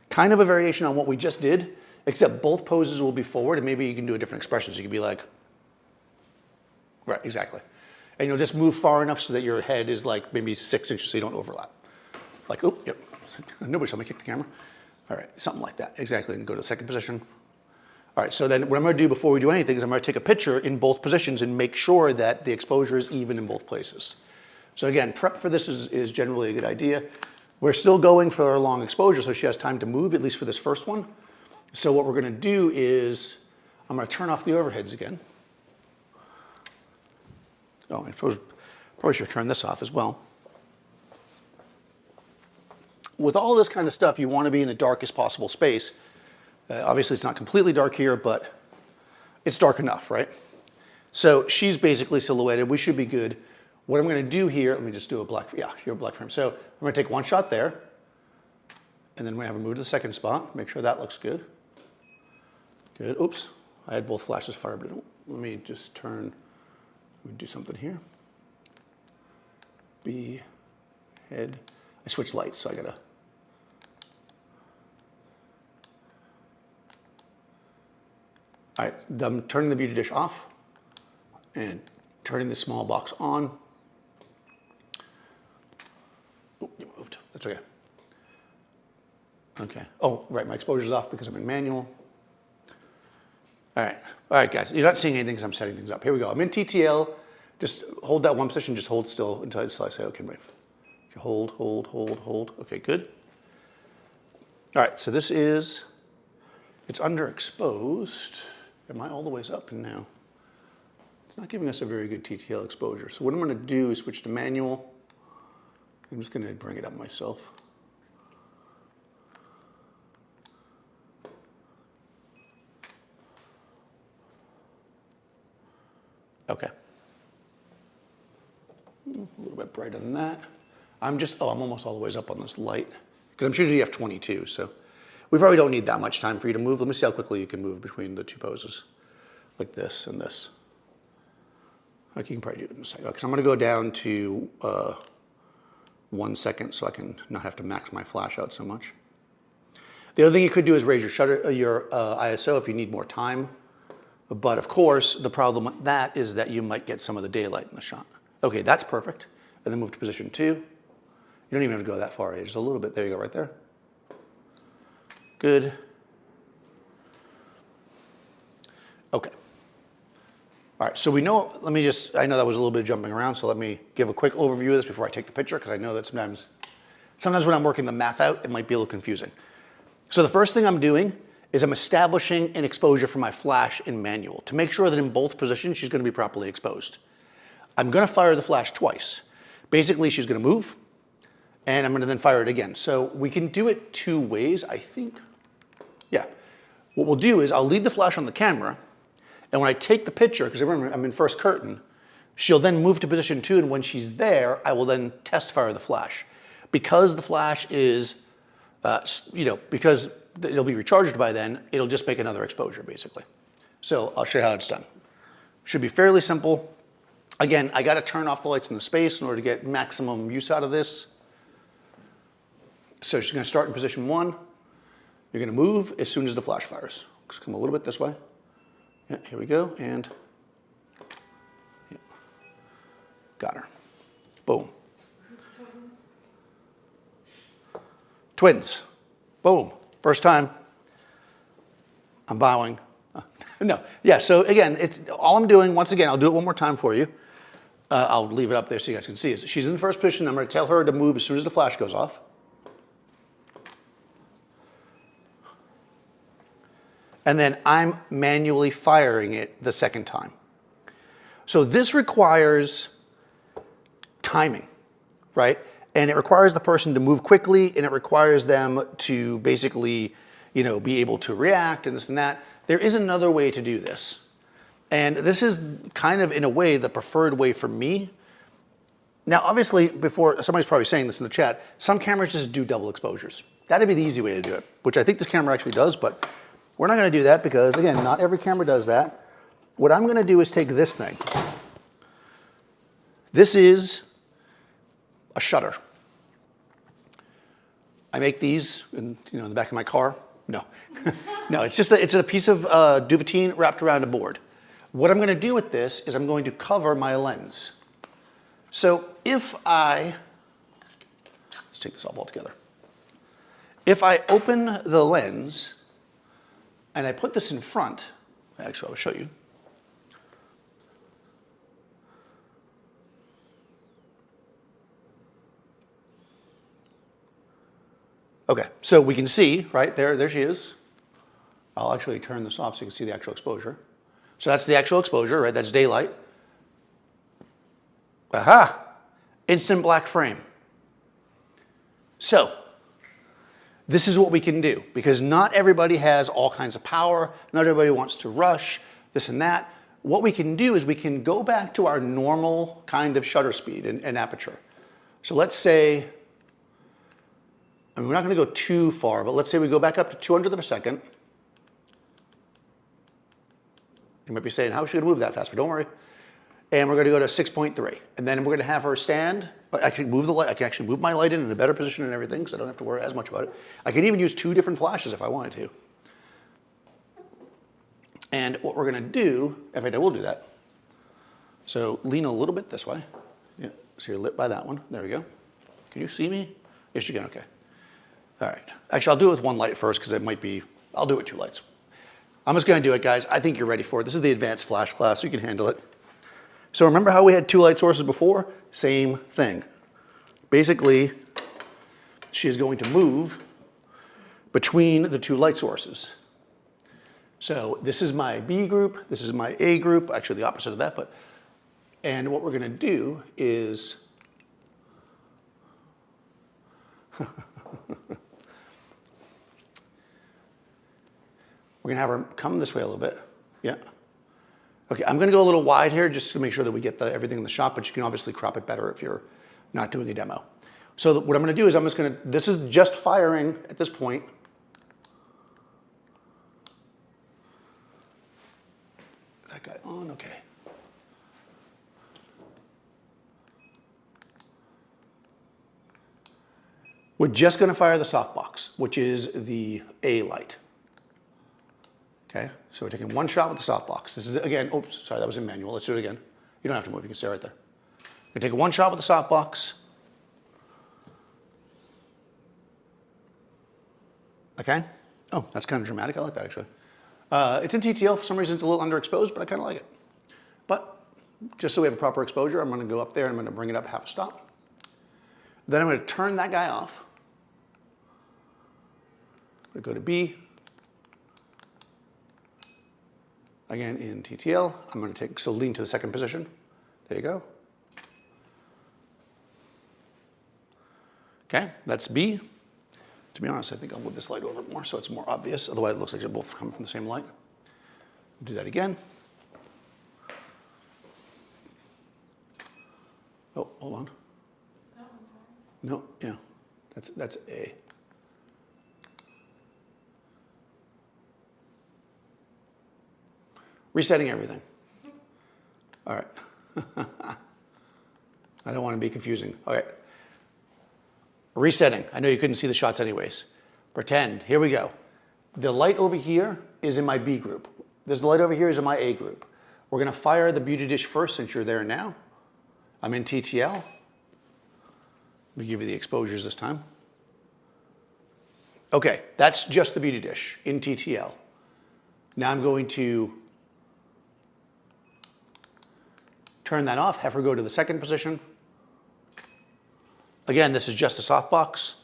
kind of a variation on what we just did, except both poses will be forward, and maybe you can do a different expression. So you can be like, right, exactly. And you'll just move far enough so that your head is like maybe 6 inches so you don't overlap. Like, oh, yep. Nobody saw me kick the camera. All right, something like that. Exactly, and go to the second position. All right, so then what I'm gonna do before we do anything is I'm gonna take a picture in both positions and make sure that the exposure is even in both places. So again, prep for this is generally a good idea. We're still going for a long exposure, so she has time to move, at least for this first one. So what we're going to do is I'm going to turn off the overheads again. Oh, I suppose probably should turn this off as well. With all this kind of stuff, you want to be in the darkest possible space. Obviously, it's not completely dark here, but it's dark enough, right? So she's basically silhouetted. We should be good. What I'm going to do here, let me just do a black, yeah, a black frame. So I'm going to take one shot there, and then I'm going to have her move to the second spot. Make sure that looks good. Good. Oops, I had both flashes fired, but let me just turn, let me do something here. B, head. I switched lights, so I gotta. All right, I'm turning the Beauty Dish off and turning the small box on. Oh, you moved. That's okay. Okay. Oh, right, my exposure's off because I'm in manual. All right, guys, you're not seeing anything because I'm setting things up. Here we go. I'm in TTL. Just hold that one position, just hold still until I say, okay, wait. Hold. Okay, good. All right, so this is, it's underexposed. Am I all the ways up now? It's not giving us a very good TTL exposure. So what I'm gonna do is switch to manual. I'm just gonna bring it up myself. Okay. A little bit brighter than that. I'm almost all the ways up on this light because I'm shooting f/22, so we probably don't need that much time for you to move. Let me see how quickly you can move between the 2 poses, like this and this. Like you can probably do it in a second. Okay, so I'm going to go down to 1 second so I can not have to max my flash out so much. The other thing you could do is raise your shutter, your ISO if you need more time. But of course, the problem with that is that you might get some of the daylight in the shot. Okay, that's perfect. And then move to position 2. You don't even have to go that far, just a little bit. There you go, right there. Good. Okay. All right, so we know, I know that was a little bit of jumping around, so let me give a quick overview of this before I take the picture, because I know that sometimes when I'm working the math out, it might be a little confusing. So the first thing I'm doing is I'm establishing an exposure for my flash in manual to make sure that in both positions she's going to be properly exposed. I'm going to fire the flash twice. Basically, she's going to move, and I'm going to then fire it again. So we can do it 2 ways, I think. Yeah. What we'll do is I'll leave the flash on the camera, and when I take the picture, because remember I'm in first curtain, she'll then move to position 2, and when she's there, I will then test fire the flash. Because the flash is, because it'll be recharged by then, it'll just make another exposure, basically. So I'll show you how it's done. Should be fairly simple. Again, I got to turn off the lights in the space in order to get maximum use out of this. So she's going to start in position 1. You're going to move as soon as the flash fires. Just come a little bit this way. Yeah, here we go, and yeah. Got her. Boom. Twins. Boom. First time. I'm bowing. No. Yeah, so again, it's all I'm doing, once again, I'll do it one more time for you. I'll leave it up there so you guys can see it. She's in the first position. I'm going to tell her to move as soon as the flash goes off. And then I'm manually firing it the second time. So this requires timing, right? And it requires the person to move quickly, and it requires them to basically, you know, be able to react and this and that. There is another way to do this. And this is kind of, in a way, the preferred way for me. Now, obviously, before, somebody's probably saying this in the chat, some cameras just do double exposures. That'd be the easy way to do it, which I think this camera actually does, but we're not going to do that because, again, not every camera does that. What I'm going to do is take this thing. This is a shutter. I make these in, in the back of my car. No, no, it's just it's a piece of duvetine wrapped around a board. What I'm going to do with this is I'm going to cover my lens. So if let's take this off altogether. If I open the lens and I put this in front, actually I'll show you. Okay, so we can see, right, there she is. I'll actually turn this off so you can see the actual exposure. So that's the actual exposure, right? That's daylight. Aha! Instant black frame. So, this is what we can do, because not everybody has all kinds of power, not everybody wants to rush, this and that. What we can do is we can go back to our normal kind of shutter speed and aperture. So let's say, I mean, we're not going to go too far, but let's say we go back up to 200th of a second. You might be saying, how is she going to move that fast? But don't worry. And we're going to go to 6.3. And then we're going to have her stand. I can move the light. I can actually move my light in a better position and everything, so I don't have to worry as much about it. I can even use 2 different flashes if I wanted to. And what we're going to do, in fact, I will do that. So lean a little bit this way. Yeah, so you're lit by that one. There we go. Can you see me? Yes, you can. Okay. All right. Actually, I'll do it with one light first because it might be, I'll do it with 2 lights. I'm just going to do it, guys. I think you're ready for it. This is the advanced flash class, so you can handle it. So remember how we had 2 light sources before? Same thing. Basically, she is going to move between the 2 light sources. So this is my B group, this is my A group, actually the opposite of that, but, and what we're going to do is, we're going to have her come this way a little bit. Yeah. Okay, I'm going to go a little wide here just to make sure that we get everything in the shot, but you can obviously crop it better if you're not doing a demo. So what I'm going to do is I'm just going to, this is just firing at this point. That guy on, okay. We're just going to fire the softbox, which is the A light. Okay, so we're taking 1 shot with the softbox. This is, again, oops, sorry, that was in manual. Let's do it again. You don't have to move, you can stay right there. We're gonna take 1 shot with the softbox. Okay, oh, that's kind of dramatic. I like that, actually. It's in TTL. For some reason, it's a little underexposed, but I kind of like it. But just so we have a proper exposure, I'm gonna go up there and I'm gonna bring it up half a stop. Then I'm gonna turn that guy off. I'm gonna go to B. Again, in TTL, I'm going to take, so lean to the second position. There you go. Okay, that's B. To be honest, I think I'll move this light over more so it's more obvious. Otherwise, it looks like they're both coming from the same light. Do that again. Oh, hold on. No, yeah, that's A. Resetting everything. All right. I don't want to be confusing. All right. Resetting. I know you couldn't see the shots anyways. Pretend. Here we go. The light over here is in my B group. This light over here is in my A group. We're going to fire the beauty dish first since you're there now. I'm in TTL. Let me give you the exposures this time. Okay, that's just the beauty dish in TTL. Now I'm going to turn that off, have her go to the second position. Again, this is just a softbox,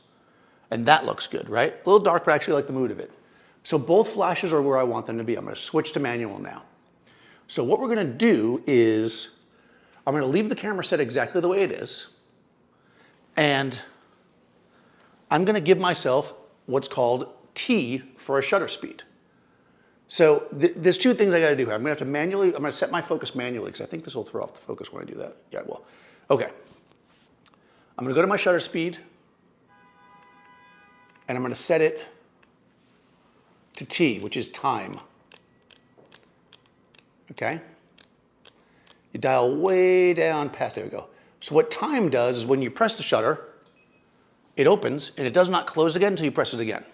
and that looks good, right? A little dark, but I actually like the mood of it. So both flashes are where I want them to be. I'm going to switch to manual now. So what we're going to do is I'm going to leave the camera set exactly the way it is, and I'm going to give myself what's called T for a shutter speed. So there's two things I got to do here. I'm going to have to manually, I'm going to set my focus manually because I think this will throw off the focus when I do that. Yeah, it will. Okay. I'm going to go to my shutter speed, and I'm going to set it to T, which is time. Okay? You dial way down past, there we go. So what time does is when you press the shutter, it opens, and it does not close again until you press it again.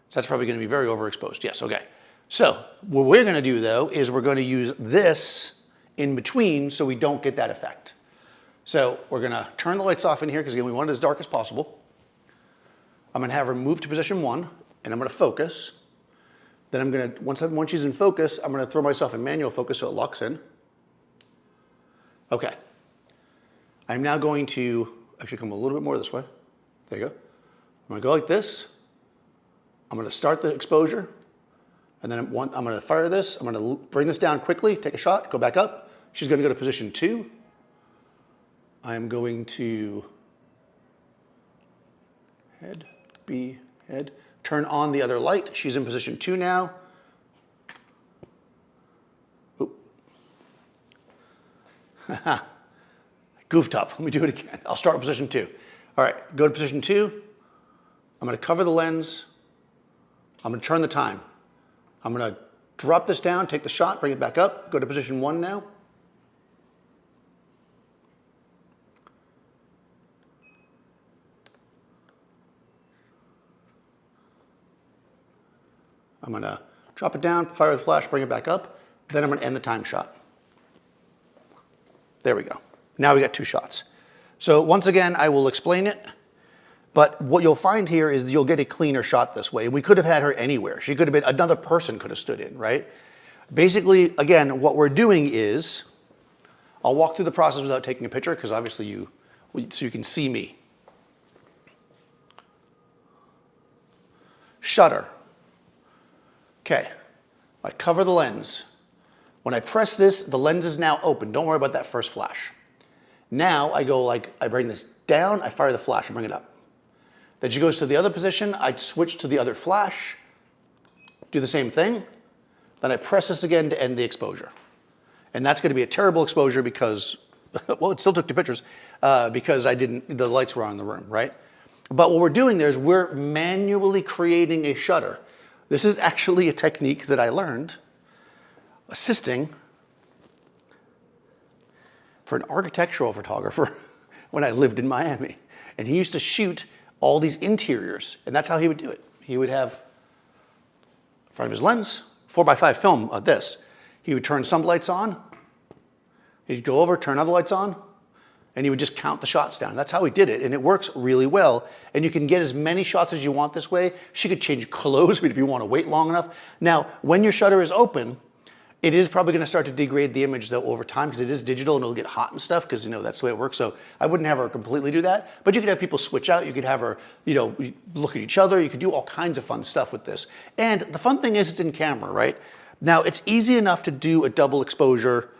So that's probably going to be very overexposed. Yes, okay. So what we're going to do, though, is we're going to use this in between so we don't get that effect. So we're going to turn the lights off in here because, again, we want it as dark as possible. I'm going to have her move to position 1, and I'm going to focus. Then I'm going to, once she's in focus, I'm going to throw myself in manual focus so it locks in. Okay. I'm now going to actually come a little bit more this way. There you go. I'm going to go like this. I'm going to start the exposure. And then I'm going to fire this. I'm going to bring this down quickly, take a shot, go back up. She's going to go to position 2. I'm going to head, B, head. Turn on the other light. She's in position 2 now. Oop. Goofed up. Let me do it again. I'll start with position 2. All right, go to position 2. I'm going to cover the lens. I'm going to turn the time. I'm going to drop this down, take the shot, bring it back up, go to position 1 now. I'm going to drop it down, fire the flash, bring it back up. Then I'm going to end the time shot. There we go. Now we got 2 shots. So once again, I will explain it. But what you'll find here is you'll get a cleaner shot this way. We could have had her anywhere. She could have been, another person could have stood in, right? Basically, again, what we're doing is, I'll walk through the process without taking a picture because obviously so you can see me. Shutter. Okay, I cover the lens. When I press this, the lens is now open. Don't worry about that first flash. Now I go like, I bring this down, I fire the flash, and bring it up. Then she goes to the other position, I switch to the other flash, do the same thing. Then I press this again to end the exposure. And that's going to be a terrible exposure because, well, it still took 2 pictures because the lights were on in the room, right? But what we're doing there is we're manually creating a shutter. This is actually a technique that I learned assisting for an architectural photographer when I lived in Miami. And he used to shoot all these interiors, and that's how he would do it. He would have, in front of his lens, 4x5 film of this. He would turn some lights on, he'd go over, turn other lights on, and he would just count the shots down. That's how he did it, and it works really well. And you can get as many shots as you want this way. She could change clothes if you want to wait long enough. Now, when your shutter is open, it is probably going to start to degrade the image though over time because it is digital and it'll get hot and stuff because that's the way it works. So I wouldn't have her completely do that, but you could have people switch out. You could have her, look at each other. You could do all kinds of fun stuff with this. And the fun thing is it's in camera, right? Now it's easy enough to do a double exposure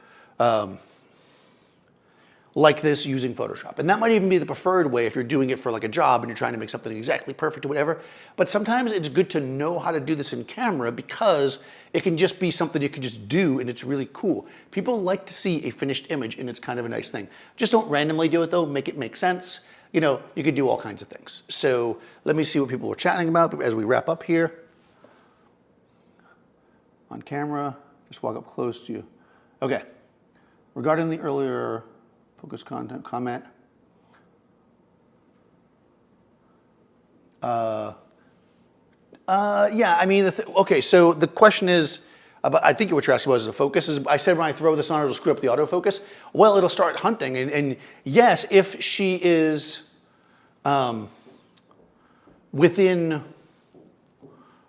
like this using Photoshop. And that might even be the preferred way if you're doing it for like a job and you're trying to make something exactly perfect or whatever. But sometimes it's good to know how to do this in camera because it can just be something you can just do and it's really cool. People like to see a finished image and it's kind of a nice thing. Just don't randomly do it though, make it make sense. You could do all kinds of things. So let me see what people were chatting about as we wrap up here. On camera, just walk up close to you. Okay. Regarding the earlier focus content comment, yeah, I mean, okay, so the question is, about, I think what you're asking was the focus. I said when I throw this on, it'll screw up the autofocus. Well, it'll start hunting, and yes, if she is within,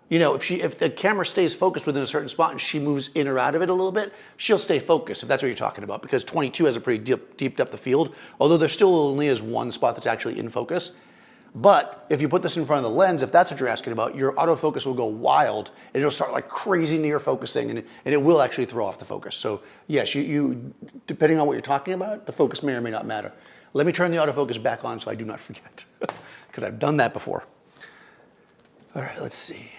you know, if the camera stays focused within a certain spot and she moves in or out of it a little bit, she'll stay focused, if that's what you're talking about, because 22 has a pretty deep depth of field, although there still only is one spot that's actually in focus. But if you put this in front of the lens, if that's what you're asking about, your autofocus will go wild and it'll start like crazy near focusing, and it will actually throw off the focus. So yes, you depending on what you're talking about, the focus may or may not matter. Let me turn the autofocus back on so I do not forget, because I've done that before. All right, let's see.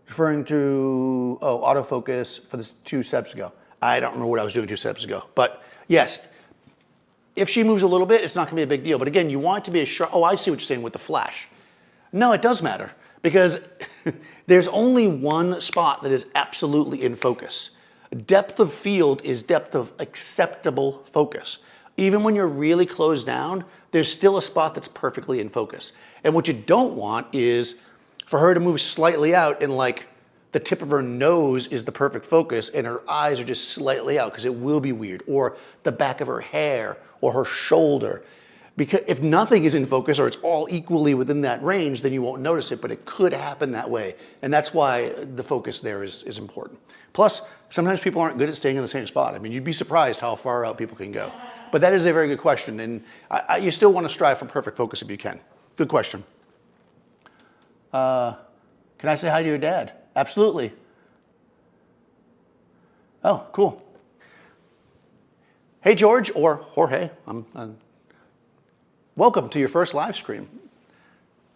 Referring to, oh, autofocus for this 2 steps ago. I don't remember what I was doing 2 steps ago, but yes. If she moves a little bit, it's not gonna be a big deal. But again, you want it to be a sharp, oh, I see what you're saying with the flash. No, it does matter, because there's only one spot that is absolutely in focus. Depth of field is depth of acceptable focus. Even when you're really closed down, there's still a spot that's perfectly in focus. And what you don't want is for her to move slightly out and like the tip of her nose is the perfect focus and her eyes are just slightly out, because it will be weird, or the back of her hair or her shoulder. Because if nothing is in focus or it's all equally within that range, then you won't notice it, but it could happen that way. And that's why the focus there is important. Plus, sometimes people aren't good at staying in the same spot. I mean, you'd be surprised how far out people can go. But that is a very good question, and you still want to strive for perfect focus if you can. Good question. Can I say hi to your dad? Absolutely. Oh, cool. Hey, George, or Jorge, welcome to your first live stream.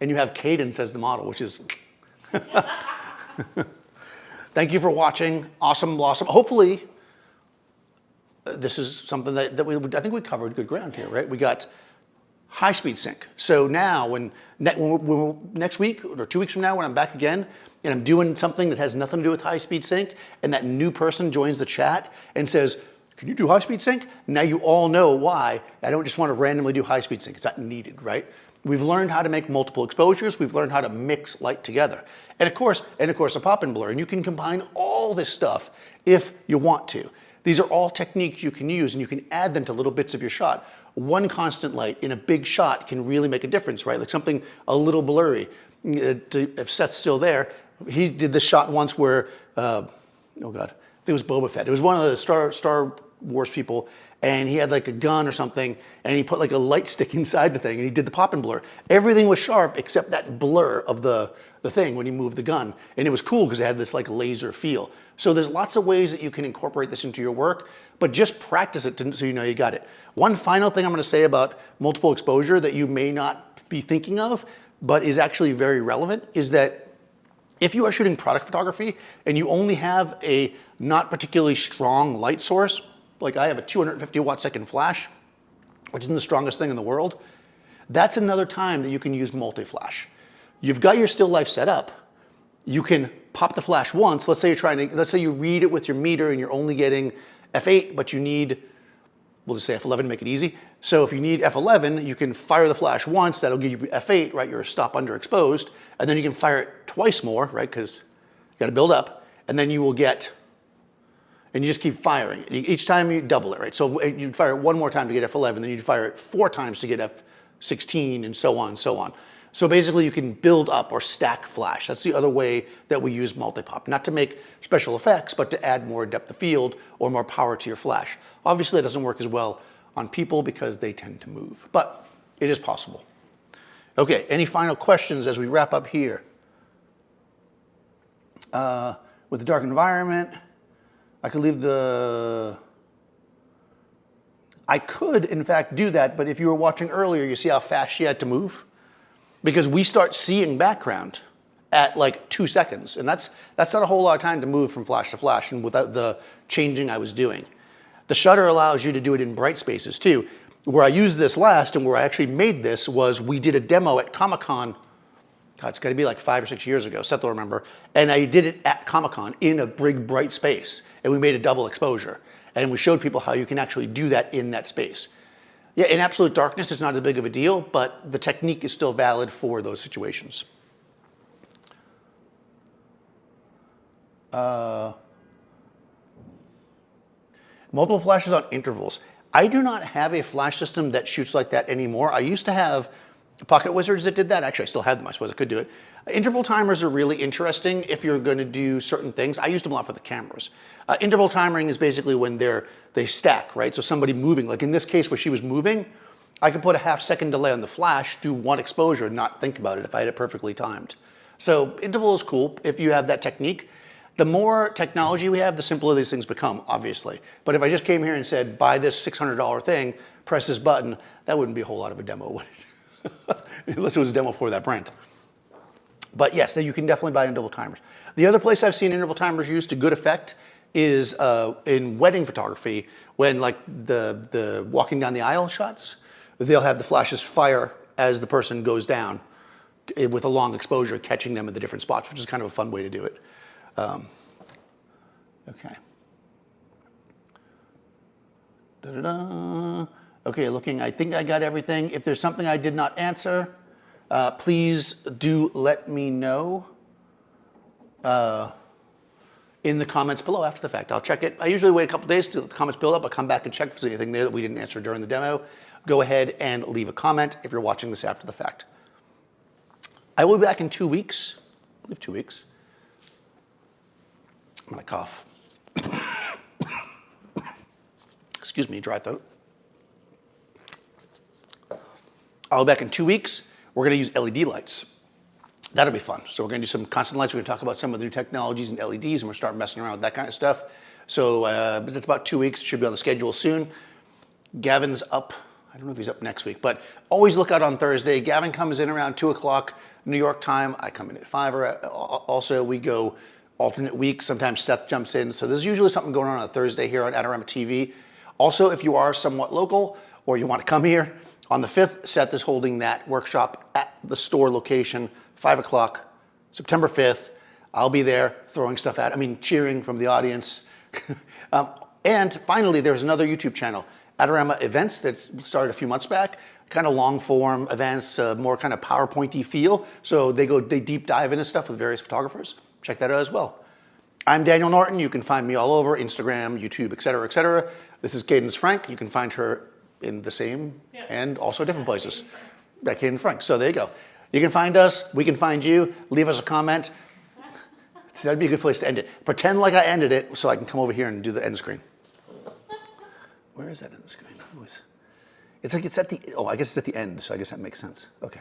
And you have Cadence as the model, which is... Thank you for watching. Awesome blossom. Hopefully, this is something that I think we covered good ground here, right? We got high-speed sync. So now, when next week or 2 weeks from now, when I'm back again, and I'm doing something that has nothing to do with high-speed sync, and that new person joins the chat and says, can you do high-speed sync? Now you all know why I don't just want to randomly do high-speed sync. It's not needed, right? We've learned how to make multiple exposures. We've learned how to mix light together. And of course, a pop and blur. And you can combine all this stuff if you want to. These are all techniques you can use, and you can add them to little bits of your shot. One constant light in a big shot can really make a difference, right? Like something a little blurry. If Seth's still there, he did this shot once where, oh God, I think it was Boba Fett. It was one of the Star Wars people, and he had like a gun or something, and he put like a light stick inside the thing, and he did the pop and blur. Everything was sharp except that blur of the thing when he moved the gun. And it was cool because it had this like laser feel. So there's lots of ways that you can incorporate this into your work, but just practice it so you know you got it. One final thing I'm gonna say about multiple exposure that you may not be thinking of, but is actually very relevant, is that if you are shooting product photography and you only have a not particularly strong light source, like I have a 250 watt second flash, which isn't the strongest thing in the world, that's another time that you can use multi-flash. You've got your still life set up. You can pop the flash once. Let's say you read it with your meter and you're only getting f8, but you need, we'll just say f11 to make it easy. So if you need f11, you can fire the flash once. That'll give you f8, right? You're a stop underexposed. And then you can fire it twice more, right? Because you got to build up. And then you will get, and you just keep firing. Each time you double it, right? So you'd fire it one more time to get f11, then you'd fire it 4 times to get f16, and so on and so on. So basically you can build up or stack flash. That's the other way that we use multi-pop. Not to make special effects, but to add more depth of field or more power to your flash. Obviously that doesn't work as well on people because they tend to move, but it is possible. Okay, any final questions as we wrap up here? With the dark environment, I could leave I could, in fact, do that, but if you were watching earlier, you see how fast she had to move? Because we start seeing background at like 2 seconds, and that's not a whole lot of time to move from flash to flash and without the changing I was doing. The shutter allows you to do it in bright spaces too. Where I used this last and where I actually made this was we did a demo at Comic-Con. God, it's gotta be like 5 or 6 years ago, Seth will remember. And I did it at Comic-Con in a big bright space, and we made a double exposure. And we showed people how you can actually do that in that space. Yeah, in absolute darkness, it's not as big of a deal, but the technique is still valid for those situations. Multiple flashes on intervals. I do not have a flash system that shoots like that anymore. I used to have Pocket Wizards that did that. Actually, I still have them. I suppose I could do it. Interval timers are really interesting if you're going to do certain things. I used them a lot for the cameras. Interval timing is basically when they stack, right? So somebody moving, like in this case where she was moving, I could put a half-second delay on the flash, do one exposure, and not think about it if I had it perfectly timed. So interval is cool if you have that technique. The more technology we have, the simpler these things become, obviously. But if I just came here and said, buy this $600 thing, press this button, that wouldn't be a whole lot of a demo, would it? Unless it was a demo for that brand. But yes, you can definitely buy interval timers. The other place I've seen interval timers used to good effect is in wedding photography, when like the walking down the aisle shots, they'll have the flashes fire as the person goes down with a long exposure, catching them at the different spots, which is kind of a fun way to do it. Okay. Da-da-da. Okay, looking, I think I got everything. If there's something I did not answer, please do let me know in the comments below after the fact. I'll check it. I usually wait a couple days till the comments build up. I'll come back and check if there's anything there that we didn't answer during the demo. Go ahead and leave a comment if you're watching this after the fact. I will be back in 2 weeks. I believe 2 weeks. I'm gonna cough. Excuse me, dry throat. I'll be back in 2 weeks. We're gonna use LED lights. That'll be fun. So we're gonna do some constant lights. We're gonna talk about some of the new technologies in LEDs, and we're start messing around with that kind of stuff. So but it's about 2 weeks. It should be on the schedule soon. Gavin's up. I don't know if he's up next week, but always look out on Thursday. Gavin comes in around 2 o'clock New York time. I come in at 5. Also, we go alternate weeks. Sometimes Seth jumps in. So there's usually something going on a Thursday here on Adorama TV. Also, if you are somewhat local or you want to come here, on the 5th, Seth is holding that workshop at the store location, 5 o'clock, September 5th. I'll be there throwing stuff at, cheering from the audience. And finally, there's another YouTube channel, Adorama Events, that started a few months back. Kind of long form events, more kind of PowerPointy feel. So they deep dive into stuff with various photographers. Check that out as well. I'm Daniel Norton. You can find me all over, Instagram, YouTube, etc., etc. This is Cadence Frank. You can find her in the same and also different places. That Cadence Frank. So there you go. You can find us. We can find you. Leave us a comment. So that'd be a good place to end it. Pretend like I ended it so I can come over here and do the end screen. Where is that end screen? It's like it's at the, oh, I guess it's at the end, so I guess that makes sense. Okay.